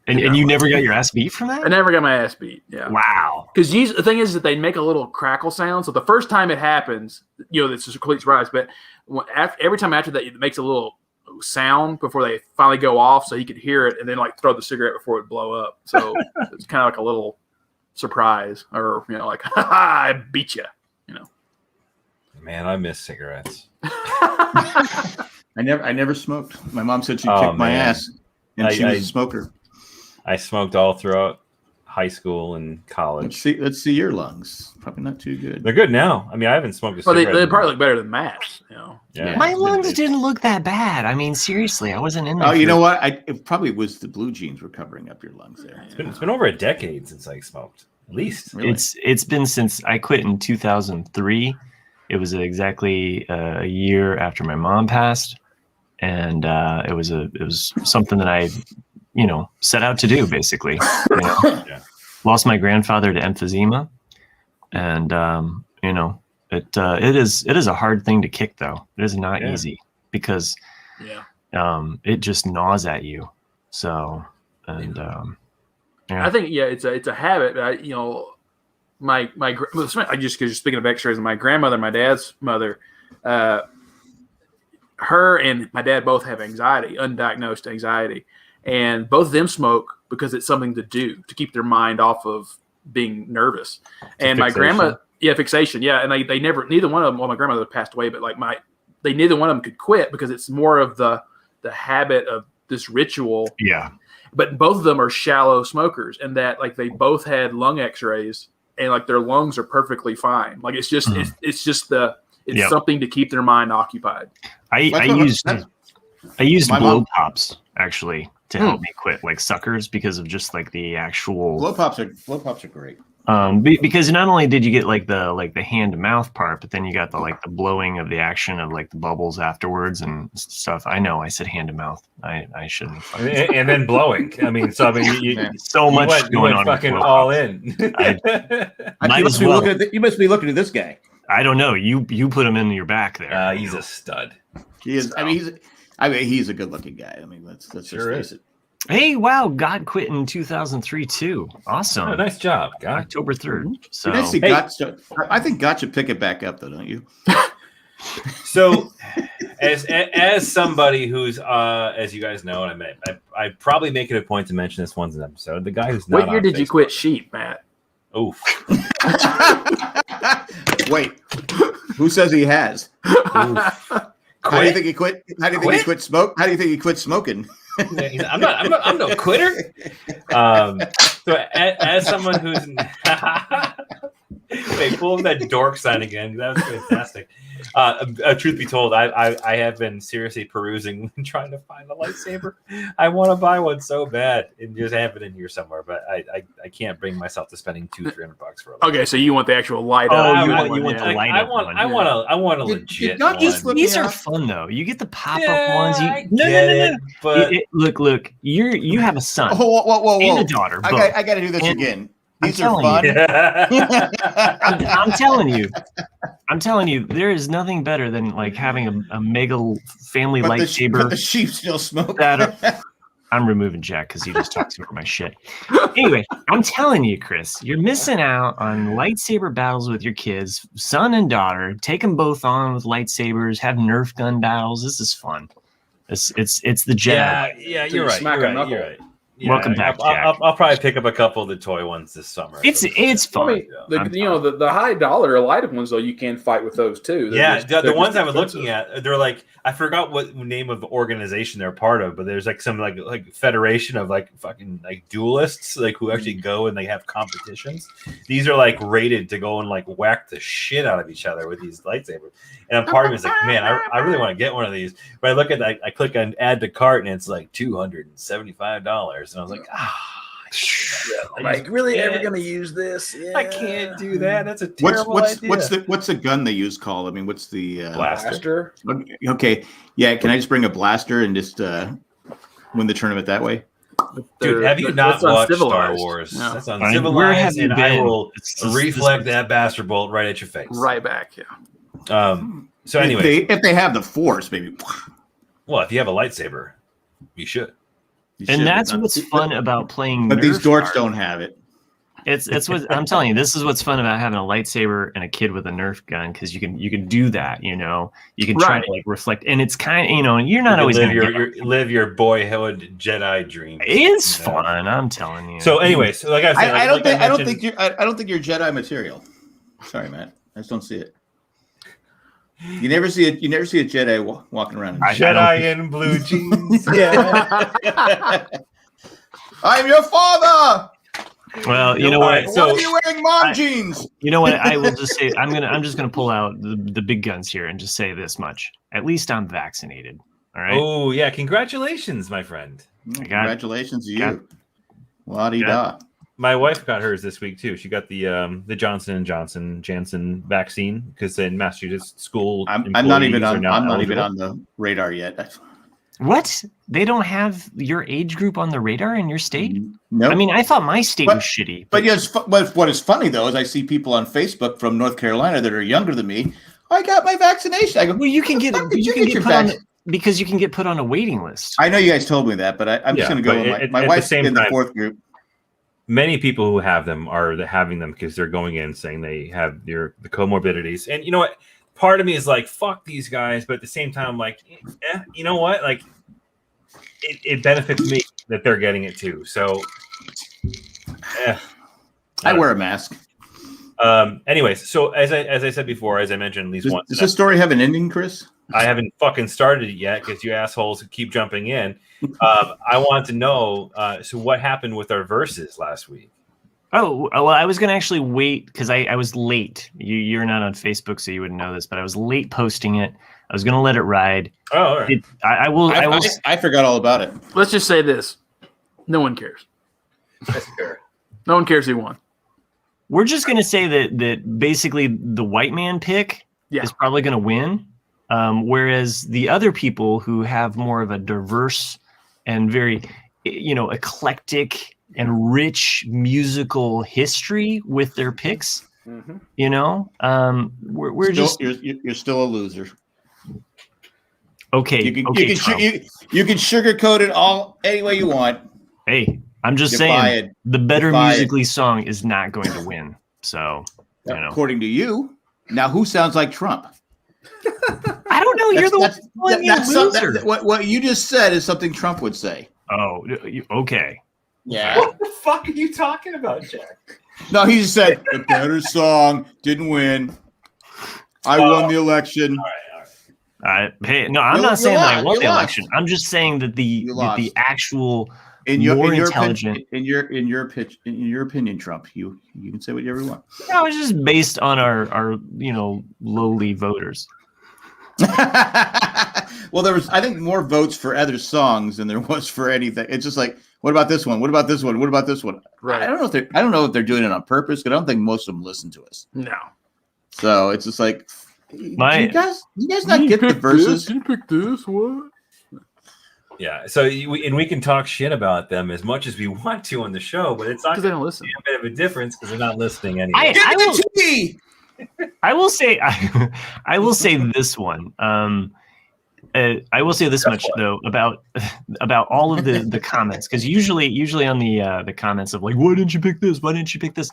And you never got your ass beat from that? I never got my ass beat. Yeah. Wow. Because the thing is that they make a little crackle sound. So the first time it happens, you know, it's just a complete surprise. But every time after that, it makes a little sound before they finally go off, so you could hear it, and then like throw the cigarette before it blow up. So it's kind of like a little surprise, or you know, like ha ha, I beat you. You know. Man, I miss cigarettes. I never smoked. My mom said she'd Oh, kick my man. ass, and she was a smoker. I smoked all throughout high school and college. Let's see your lungs. Probably not too good. They're good now. I mean, I haven't smoked a Well, cigarette. they probably look better than Matt's. You know. Yeah. My lungs didn't look that bad. I mean, seriously, I wasn't in there. Oh, you know what? It probably was the blue jeans were covering up your lungs there. It's been over a decade since I smoked, at least. Really? It's been since I quit in 2003. It was exactly a year after my mom passed, and it was something that I, you know, set out to do basically. You know? Yeah. Lost my grandfather to emphysema, and you know, it is a hard thing to kick though. It is not easy because it just gnaws at you. So and yeah. I think it's a habit. But you know, I just because you're speaking of X-rays, my grandmother, my dad's mother, her and my dad both have anxiety, undiagnosed anxiety, and both of them smoke because it's something to do to keep their mind off of being nervous. And my grandma, fixation, and neither one of them. Well, my grandmother passed away, but like neither one of them could quit because it's more of the habit of this ritual. Yeah. But both of them are shallow smokers, and that like they both had lung X-rays, and like their lungs are perfectly fine. Like it's just it's something to keep their mind occupied. I used My blow mom- pops actually to help me quit, like suckers, because of just like the actual Blow pops are great. because not only did you get like the hand to mouth part, but then you got the blowing of the action of like the bubbles afterwards and stuff. I know I said hand to mouth. I shouldn't. And then blowing. I mean, so I mean, So much going on. Fucking with all blow in. Might You as must, be well. you must be looking at this guy. I don't know. You put him in your back there. He's a stud. He is. I mean, he's a good-looking guy. I mean, let's Sure just face is. it. Hey, wow, God quit in 2003 too. Awesome. Oh, nice job, God. October 3rd. So I think God should pick it back up, though, don't you? So, as somebody who's, as you guys know, and I probably make it a point to mention this once an episode. The guy who's not. What year on did you Facebook- quit Sheep, Matt? Oof. Wait, who says he has? How do you think he quit? How do you think he quit smoke? How do you think he quit smoking? I'm no quitter. So as someone who's wait, pull up that dork sign again. That was fantastic. Truth be told, I have been seriously perusing and trying to find a lightsaber. I want to buy one so bad and just have it in here somewhere, but I can't bring myself to spending $200-300 for a lightsaber. Okay, so you want the actual light Oh, up? you want the light up one. I want a legit not just one. These are fun though. You get the pop-up ones. But Look. You have a son Whoa! and a daughter. Both. I got to do this again. These are fun. I'm telling you, there is nothing better than like having a mega family lightsaber. But the sheep still smoke. I'm removing Jack because he just talks over my shit. Anyway, I'm telling you, Chris, you're missing out on lightsaber battles with your kids, son and daughter. Take them both on with lightsabers. Have Nerf gun battles. This is fun. It's the Jedi. Yeah, you're right. You're right. Yeah, Welcome back, Jack. I'll probably pick up a couple of the toy ones this summer. It's fun. I mean, the high dollar lighted ones though, you can fight with those too. The ones I was looking at, they're like, I forgot what name of the organization they're part of, but there's like some like federation of like fucking like duelists like who actually go and they have competitions. These are like rated to go and like whack the shit out of each other with these lightsabers. And part of me is like, man, I really want to get one of these. But I look at I click on add to cart and it's like $275. And I was like, like really ever gonna use this? Yeah. I can't do that. That's a terrible idea. What's the gun they use called? I mean, what's the blaster? Okay, yeah. Can I just bring a blaster and just win the tournament that way? Dude, have you not watched Star Wars? No. That's Uncivilized, and I will reflect that bastard bolt right at your face. Right back, yeah. So anyway, if they have the Force, maybe. Well, if you have a lightsaber, you should. And that's what's fun about playing. But these dorks don't have it. It's what I'm telling you. This is what's fun about having a lightsaber and a kid with a Nerf gun because you can do that. You know, you can try to like reflect, and it's kind of you're not always live your boyhood Jedi dream. It's fun. I'm telling you. So anyway, so like I said, I don't think you're Jedi material. Sorry, Matt. I just don't see it. You never see a Jedi walking around. Jedi in blue jeans. Yeah. I'm your father. Well, you know what? So, why are you wearing mom jeans? You know what? I will just say I'm just gonna pull out the big guns here and just say this much. At least I'm vaccinated. All right. Oh yeah! Congratulations, my friend. Congratulations to you. La-di-da. My wife got hers this week too. She got the Johnson & Johnson Janssen vaccine because in Massachusetts school. I'm not even on the radar yet. What? They don't have your age group on the radar in your state? No. I mean, I thought my state was shitty. But yes, what is funny though is I see people on Facebook from North Carolina that are younger than me. I got my vaccination. I go, well, you can get put on because you can get put on a waiting list. I know you guys told me that, but I'm just going to go. With my wife's in the fourth group. Many people who have them are having them because they're going in saying they have the comorbidities. And you know what? Part of me is like, fuck these guys. But at the same time, I'm like, you know what? Like, it benefits me that they're getting it too. So, I wear a mask. Anyways, so as I said before, as I mentioned, at least once. Does this story have an ending, Chris? I haven't fucking started it yet because you assholes keep jumping in. I want to know. So what happened with our verses last week? Oh, well, I was going to actually wait because I was late. You're not on Facebook, so you wouldn't know this, but I was late posting it. I was going to let it ride. Oh, all right. I forgot all about it. Let's just say this. No one cares. That's fair. No one cares who won. We're just going to say that basically the white man pick is probably going to win. Whereas the other people who have more of a diverse and very, eclectic and rich musical history with their picks, we're you're still a loser. Okay. You can sugarcoat it all any way you want. Hey, I'm just saying Defiant. the better Defiant. musically song is not going to win. So, you know. According to you. Now, who sounds like Trump? I don't know. You're the one loser. What you just said is something Trump would say. Oh, okay. Yeah. What the fuck are you talking about, Jack? No, he just said the better song didn't win. I won the election. All right. Hey, no, I'm not saying that I won the election. I'm just saying that the actual more intelligent. In your opinion, Trump, you can say whatever you want. No, it's just based on our lowly voters. Well, there was, I think, more votes for other songs than there was for anything. It's just like, what about this one? What about this one? What about this one? Right. I don't know if they're doing it on purpose, but I don't think most of them listen to us. No. So it's just like, do you guys not You get the picked verses? This, you picked this, what? Yeah, so we can talk shit about them as much as we want to on the show, but it's not Because they don't listen. a bit of a difference because they're not listening anyway. I will say I will say this one. I will say this much though about all of the comments, because usually on the comments of like, why didn't you pick this? Why didn't you pick this?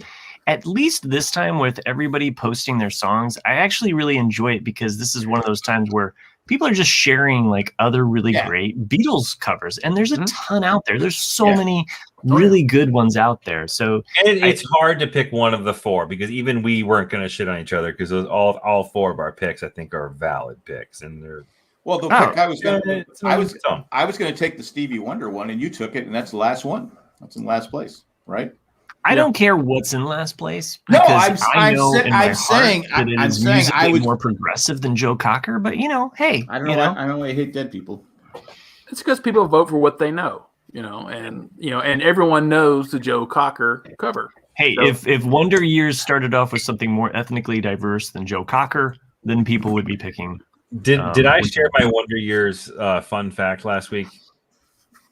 At least this time, with everybody posting their songs, I actually really enjoy it, because this is one of those times where people are just sharing like other really great Beatles covers, and there's a ton out there. There's so many really good ones out there. So it's hard to pick one of the four, because even we weren't going to shit on each other, because all four of our picks I think are valid picks, and they're. Well, the pick I was going to take the Stevie Wonder one, and you took it, and that's the last one. That's in last place, right? I don't care what's in last place. No, I'm saying I was more progressive than Joe Cocker, but hey, I don't know. I don't know why you hate dead people. It's because people vote for what they know, and everyone knows the Joe Cocker cover. Hey, so, if Wonder Years started off with something more ethnically diverse than Joe Cocker, then people would be picking. Did I share my Wonder Years fun fact last week?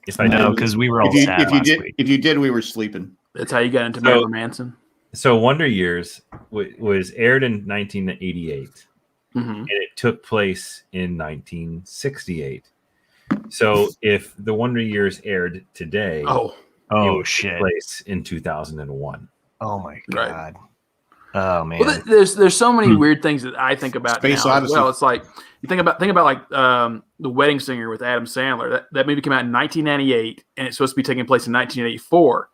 If I know, because we were all sad last week. If you did, we were sleeping. That's how you got into Marilyn Manson. So Wonder Years was aired in 1988, and it took place in 1968. So if the Wonder Years aired today, it would take place in 2001. Oh my god! Right. Oh man! Well, there's so many weird things that I think about Space now. Odyssey. Well, it's like you think about like The Wedding Singer with Adam Sandler. That movie came out in 1998, and it's supposed to be taking place in 1984.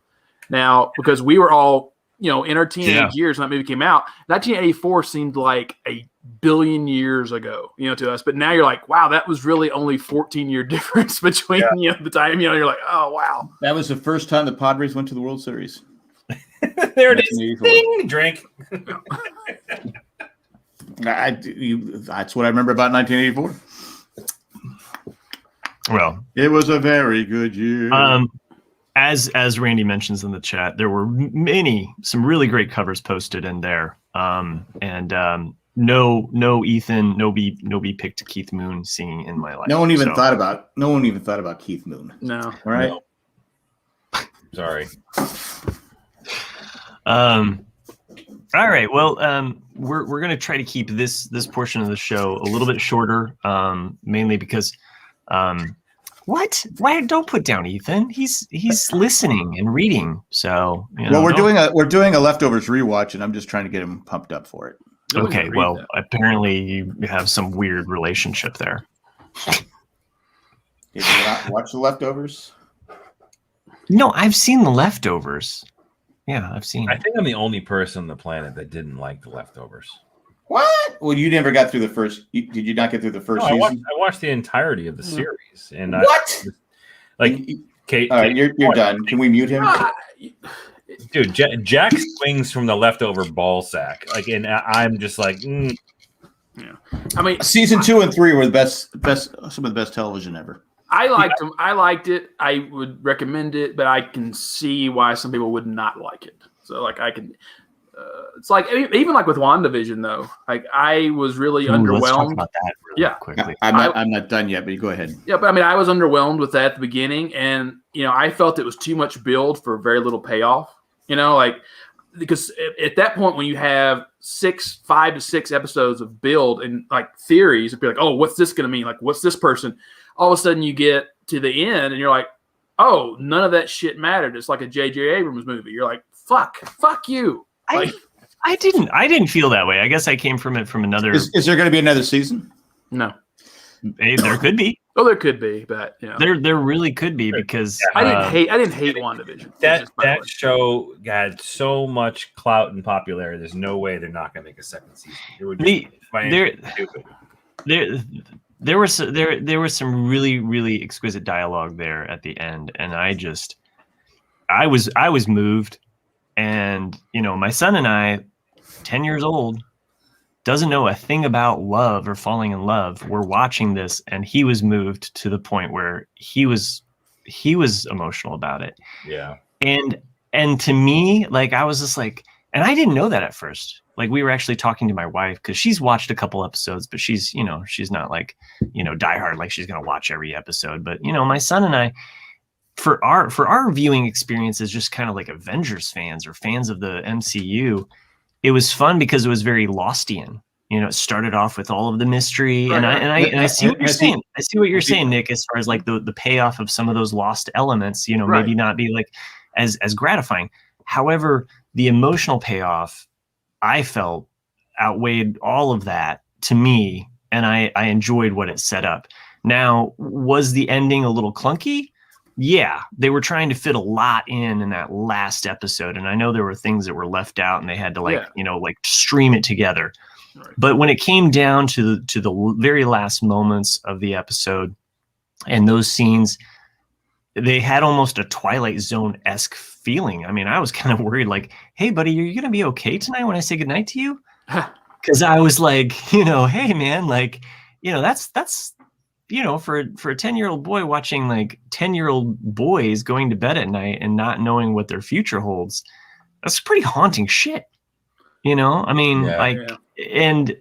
Now, because we were all in our teenage years when that movie came out, 1984 seemed like a billion years ago, to us. But now you're like, wow, that was really only 14-year difference between the time. You're like, oh wow, that was the first time the Padres went to the World Series. There it is. Ding, drink. That's what I remember about 1984. Well, it was a very good year. As Randy mentions in the chat, there were some really great covers posted in there. No Ethan, Nobi picked Keith Moon singing In My Life. No one even thought about Keith Moon. No. Right? No. Sorry. All right. Well, we're going to try to keep this portion of the show a little bit shorter, mainly because what? Why don't put down Ethan? He's listening and reading. So we're doing a leftovers rewatch, and I'm just trying to get him pumped up for it. Okay. Well, apparently you have some weird relationship there. Did you not watch the leftovers? No, I've seen the leftovers. Yeah, I've seen. I think I'm the only person on the planet that didn't like the leftovers. What? Well, you never got through the first. Did you not get through the first season? I watched the entirety of the series, and what? Kate. All right, you're done. Can we mute him? Dude, Jack swings from the leftover ball sack, and I'm just like, Yeah. I mean, season 2 and 3 were the best, some of the best television ever. I liked them. I liked it. I would recommend it, but I can see why some people would not like it. So, I can. It's like even like with WandaVision though. I was really underwhelmed. Let's talk about that really quickly. I'm not done yet, but you go ahead. Yeah, but I was underwhelmed with that at the beginning, and I felt it was too much build for very little payoff. Because at that point when you have 5 to 6 episodes of build and theories, it'd be like, oh, what's this going to mean? Like, what's this person? All of a sudden you get to the end and you're like, oh, none of that shit mattered. It's like a J.J. Abrams movie. You're like, fuck you. Like, I didn't feel that way. I guess I came from it from another. Is there going to be another season? no. Hey, there could be. Oh, there could be, but There really could be because I didn't hate WandaVision. That show got so much clout and popularity. There's no way they're not going to make a second season. It would be stupid. There was some really, really exquisite dialogue there at the end, and I was moved. And my son and I, 10 years old, doesn't know a thing about love or falling in love. We're watching this, and he was moved to the point where he was emotional about it. Yeah. And to me, like, I was just like, and I didn't know that at first. Like, we were actually talking to my wife because she's watched a couple episodes, but she's not like, diehard, like she's going to watch every episode. But, my son and I, for our viewing experience as just kind of like Avengers fans or fans of the MCU, it was fun because it was very Lostian. It started off with all of the mystery, and I see what you're saying. I see what you're saying, Nick, as far as like the payoff of some of those lost elements. Maybe not be like as gratifying. However, the emotional payoff I felt outweighed all of that to me, and I enjoyed what it set up. Now, was the ending a little clunky? Yeah, they were trying to fit a lot in that last episode, and I know there were things that were left out, and they had to like stream it together. Right. But when it came down to the very last moments of the episode, and those scenes, they had almost a Twilight Zone-esque feeling. I mean, I was kind of worried, like, "Hey, buddy, are you gonna be okay tonight when I say goodnight to you?" Because I was like, hey, man, like, that's. For a 10-year-old boy watching like 10-year-old boys going to bed at night and not knowing what their future holds, that's pretty haunting shit. I mean, and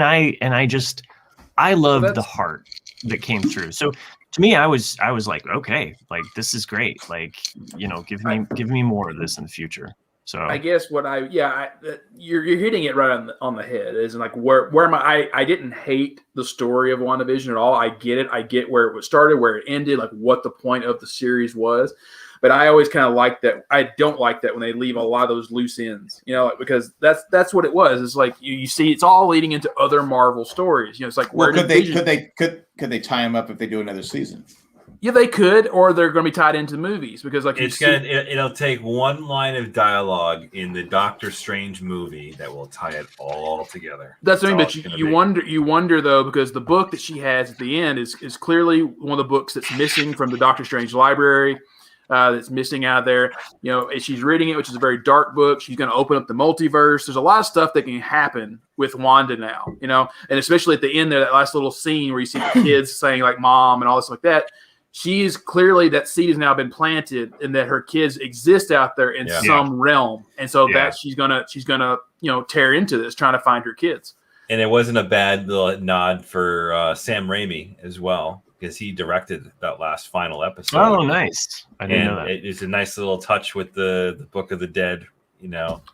I loved the heart that came through. So to me, I was like, okay, like this is great. Like, give me more of this in the future. So I guess you're hitting it right on the head. Is like where am I didn't hate the story of WandaVision at all. I get it. I get where it was started, where it ended, like what the point of the series was. But I always kind of like that. I don't like that when they leave a lot of those loose ends, because that's what it was. It's like you see, it's all leading into other Marvel stories. It's like where could they tie them up if they do another season? Yeah, they could, or they're going to be tied into movies because, like, it'll take one line of dialogue in the Doctor Strange movie that will tie it all together. That's the thing, but you wonder though, because the book that she has at the end is clearly one of the books that's missing from the Doctor Strange library. That's missing out of there. And she's reading it, which is a very dark book. She's going to open up the multiverse. There's a lot of stuff that can happen with Wanda now, and especially at the end there, that last little scene where you see the kids saying like "mom" and all this like that. She's clearly, that seed has now been planted, and that her kids exist out there in some realm, and so that she's gonna tear into this, trying to find her kids. And it wasn't a bad little nod for Sam Raimi as well, because he directed that last final episode. Oh, nice! I didn't know that. It's a nice little touch with the Book of the Dead.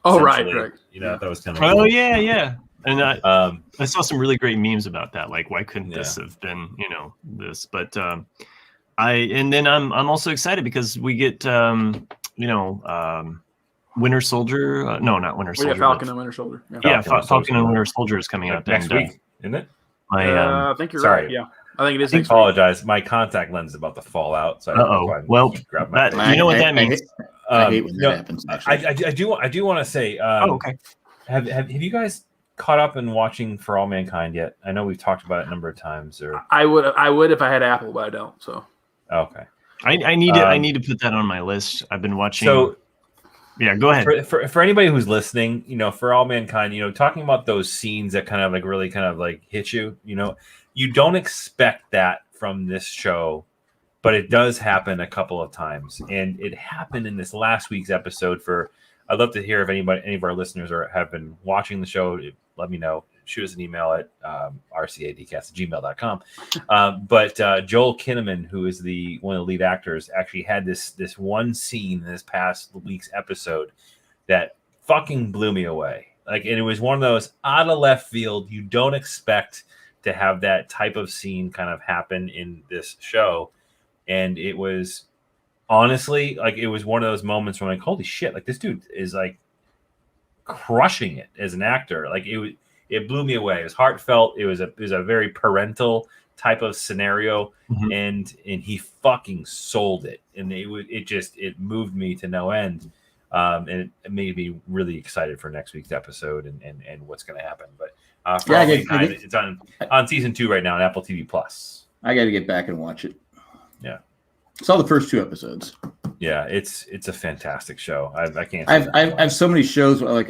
Oh, right. That was kind of. Oh, cool. yeah. And I saw some really great memes about that. Like, why couldn't this have been this? But I'm also excited because we get Winter Soldier. No, not Winter Soldier. Falcon and Winter Soldier. Falcon and Winter Soldier is coming up next week, isn't it? I think you're right. Yeah, I think it is. I apologize. My contact lens is about to fall out. So grab my. You know what that means? I hate when that happens. Actually. I do want to say. Okay. Have you guys caught up in watching For All Mankind yet? I know we've talked about it a number of times. Or I would if I had Apple, but I don't. So. Okay. I need to put that on my list. I've been watching. So, yeah, go ahead. For anybody who's listening, For All Mankind, talking about those scenes that kind of like really kind of like hit you, you don't expect that from this show, but it does happen a couple of times, and it happened in this last week's episode. I'd love to hear if any of our listeners have been watching the show. Let me know. Shoot us an email at rcadcast@gmail.com. But Joel Kinnaman, who is one of the lead actors, actually had this one scene in this past week's episode that fucking blew me away. Like, and it was one of those out of left field. You don't expect to have that type of scene kind of happen in this show, and it was honestly, like it was one of those moments where I'm like, holy shit, like this dude is like crushing it as an actor. Like it blew me away. It was heartfelt. It was a very parental type of scenario, and he fucking sold it. And it moved me to no end. And it made me really excited for next week's episode and what's going to happen. But it's on season 2 right now on Apple TV Plus. I got to get back and watch it. Yeah, saw the first 2 episodes. Yeah, it's a fantastic show. I can't. I have so many shows like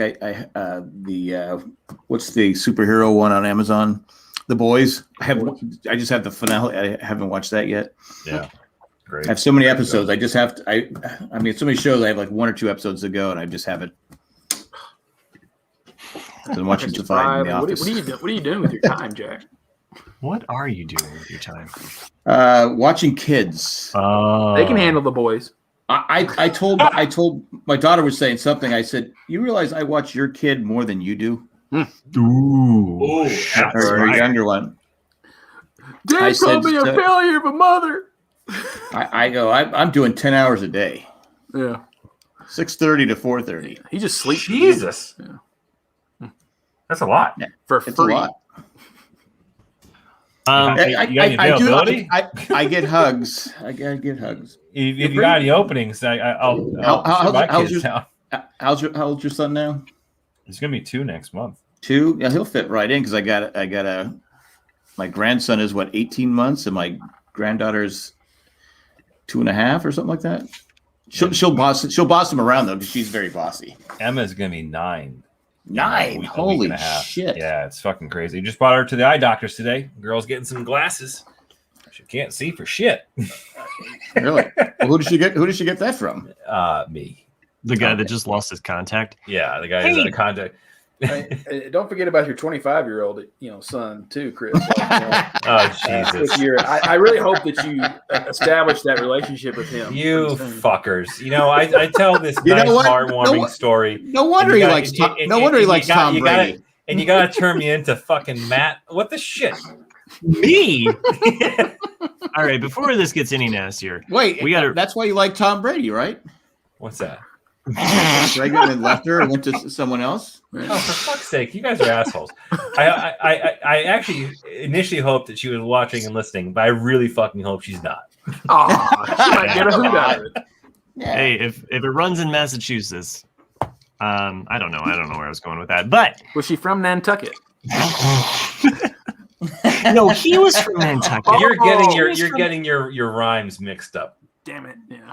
what's the superhero one on Amazon? The Boys. I just have the finale. I haven't watched that yet. Yeah, great. I have so many episodes. I just have to. I mean, so many shows. I have like 1 or 2 episodes to go, and I just haven't. I've been watching Survive in the Office. What are you doing with your time, Jack? What are you doing with your time? Watching kids. They can handle the boys. I told my daughter was saying something. I said, "You realize I watch your kid more than you do." Ooh, Her younger one. Dad called me a failure of a mother. I go. I'm doing 10 hours a day. Yeah. 6:30 to 4:30. He just sleeps. Jesus. Yeah. That's a lot. For It's free. a lot. You got any availability? I get hugs. I gotta get hugs. If you got any openings, How old's your son now? It's gonna be 2 next month. 2? Yeah, he'll fit right in because I got my grandson is 18 months and my granddaughter's 2.5 or something like that. She'll boss him around though because she's very bossy. Emma's gonna be 9. 9. Holy shit! Yeah, it's fucking crazy. Just brought her to the eye doctors today. Girl's getting some glasses. She can't see for shit. Really? Well, who did she get that from? Me. The guy that just lost his contact. Yeah, the guy who's out of contact. Don't forget about your 25-year-old, son too, Chris. Oh Jesus! I really hope that you establish that relationship with him. You fuckers! I tell this nice, heartwarming story. No wonder he likes. No wonder he likes Tom Brady. And you gotta turn me into fucking Matt. What the shit? Me? All right. Before this gets any nastier, wait. That's why you like Tom Brady, right? What's that? Reagan and left her and went to someone else. Oh, for fuck's sake, you guys are assholes. I actually initially hoped that she was watching and listening, but I really fucking hope she's not. Oh, she might get a hoot out of it. Yeah. Hey, if it runs in Massachusetts, I don't know where I was going with that. But was she from Nantucket? No, he was from Nantucket. You're getting your rhymes mixed up. Damn it! Yeah.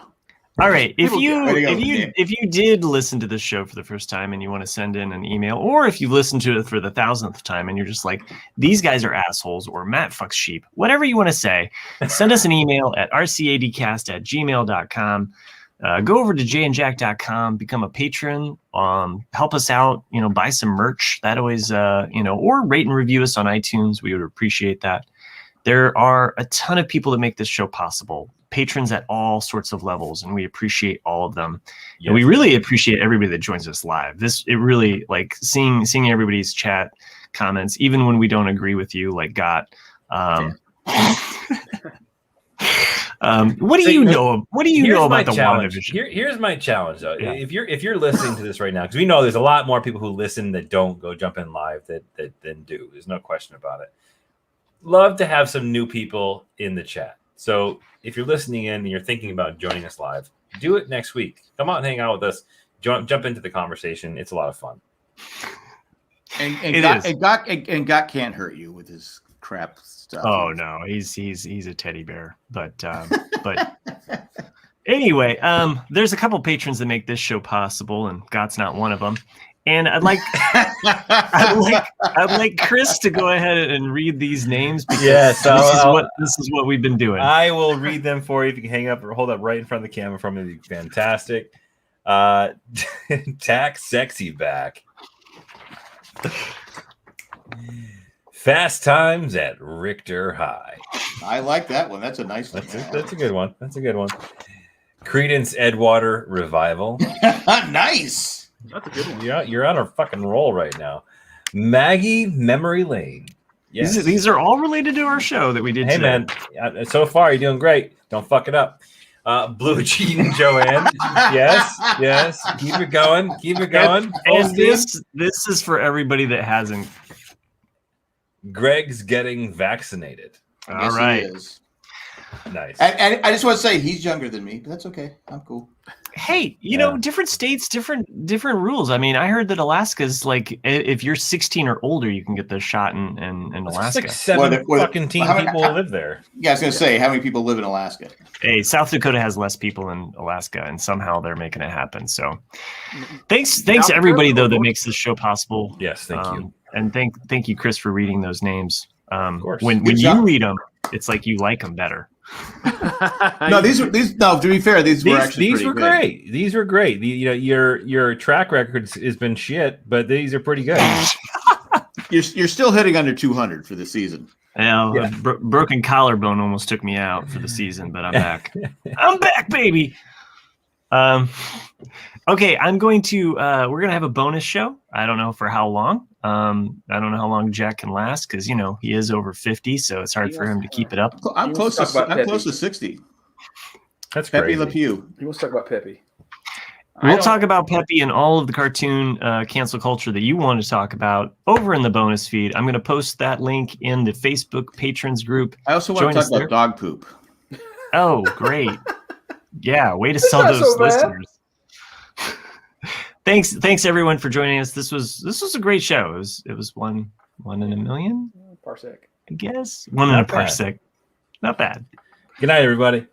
All right. If you did listen to this show for the first time and you want to send in an email, or if you listened to it for the 1,000th time and you're just like, these guys are assholes, or Matt fucks sheep, whatever you want to say, send us an email at rcadcast@gmail.com. Go over to jayandjack.com, become a patron, help us out, buy some merch. That always, or rate and review us on iTunes. We would appreciate that. There are a ton of people that make this show possible. Patrons at all sorts of levels, and we appreciate all of them. Yes. And we really appreciate everybody that joins us live. It really, like, seeing everybody's chat comments, even when we don't agree with you, like Got. What do you know about the WandaVision? Here's my challenge, though. Yeah. If you're listening to this right now, because we know there's a lot more people who listen that don't go jump in live than do. There's no question about it. Love to have some new people in the chat. So if you're listening in and you're thinking about joining us live, do it next week. Come out and hang out with us. Jump into the conversation. It's a lot of fun. And Got can't hurt you with his crap stuff. Oh no, he's a teddy bear. But anyway, there's a couple patrons that make this show possible, and Got's not one of them. And I'd like Chris to go ahead and read these names because this is what we've been doing. I will read them for you. If you can hang up or hold up right in front of the camera from me, fantastic. Tax Sexy Back. Fast Times at Richter High. I like that one. That's a nice one. That's a good one. That's a good one. Credence Edgewater Revival. Nice. That's a good one. You're on a fucking roll right now. Maggie Memory Lane. Yes. These are all related to our show that we did today. Hey, man. So far, you're doing great. Don't fuck it up. Blue Cheating Joanne. Yes. Keep it going. And this is for everybody that hasn't. Greg's getting vaccinated. All right. He is. Nice. And I just want to say he's younger than me, but that's okay. I'm cool. Hey, you know, different states, different rules. I mean, I heard that Alaska's like, if you're 16 or older, you can get the shot in Alaska. Like 7 fucking people live there. Yeah, I was going to say, how many people live in Alaska? Hey, South Dakota has less people than Alaska, and somehow they're making it happen. So, thanks to everybody though that makes this show possible. Yes, thank you. And thank you, Chris, for reading those names. Of course. When you read them, it's like you like them better. No, these. No, to be fair, these were great. These were great. Your track record has been shit, but these are pretty good. You're still hitting under 200 for the season. Yeah. Broken collarbone almost took me out for the season, but I'm back. I'm back, baby. Okay, I'm going to. We're gonna have a bonus show. I don't know for how long. I don't know how long Jack can last because he is over 50, so it's hard for him to keep it up. I'm close to 60. That's Pepe crazy. Le Pew. He wants to talk about Pepe. We'll talk about Pepe and all of the cartoon cancel culture that you want to talk about over in the bonus feed. I'm going to post that link in the Facebook patrons group. I also want to talk about dog poop. Oh, great. Yeah, way to sell those listeners. Thanks everyone for joining us. This was a great show. It was one in a million Parsec, I guess. One in a parsec. Not bad. Good night, everybody.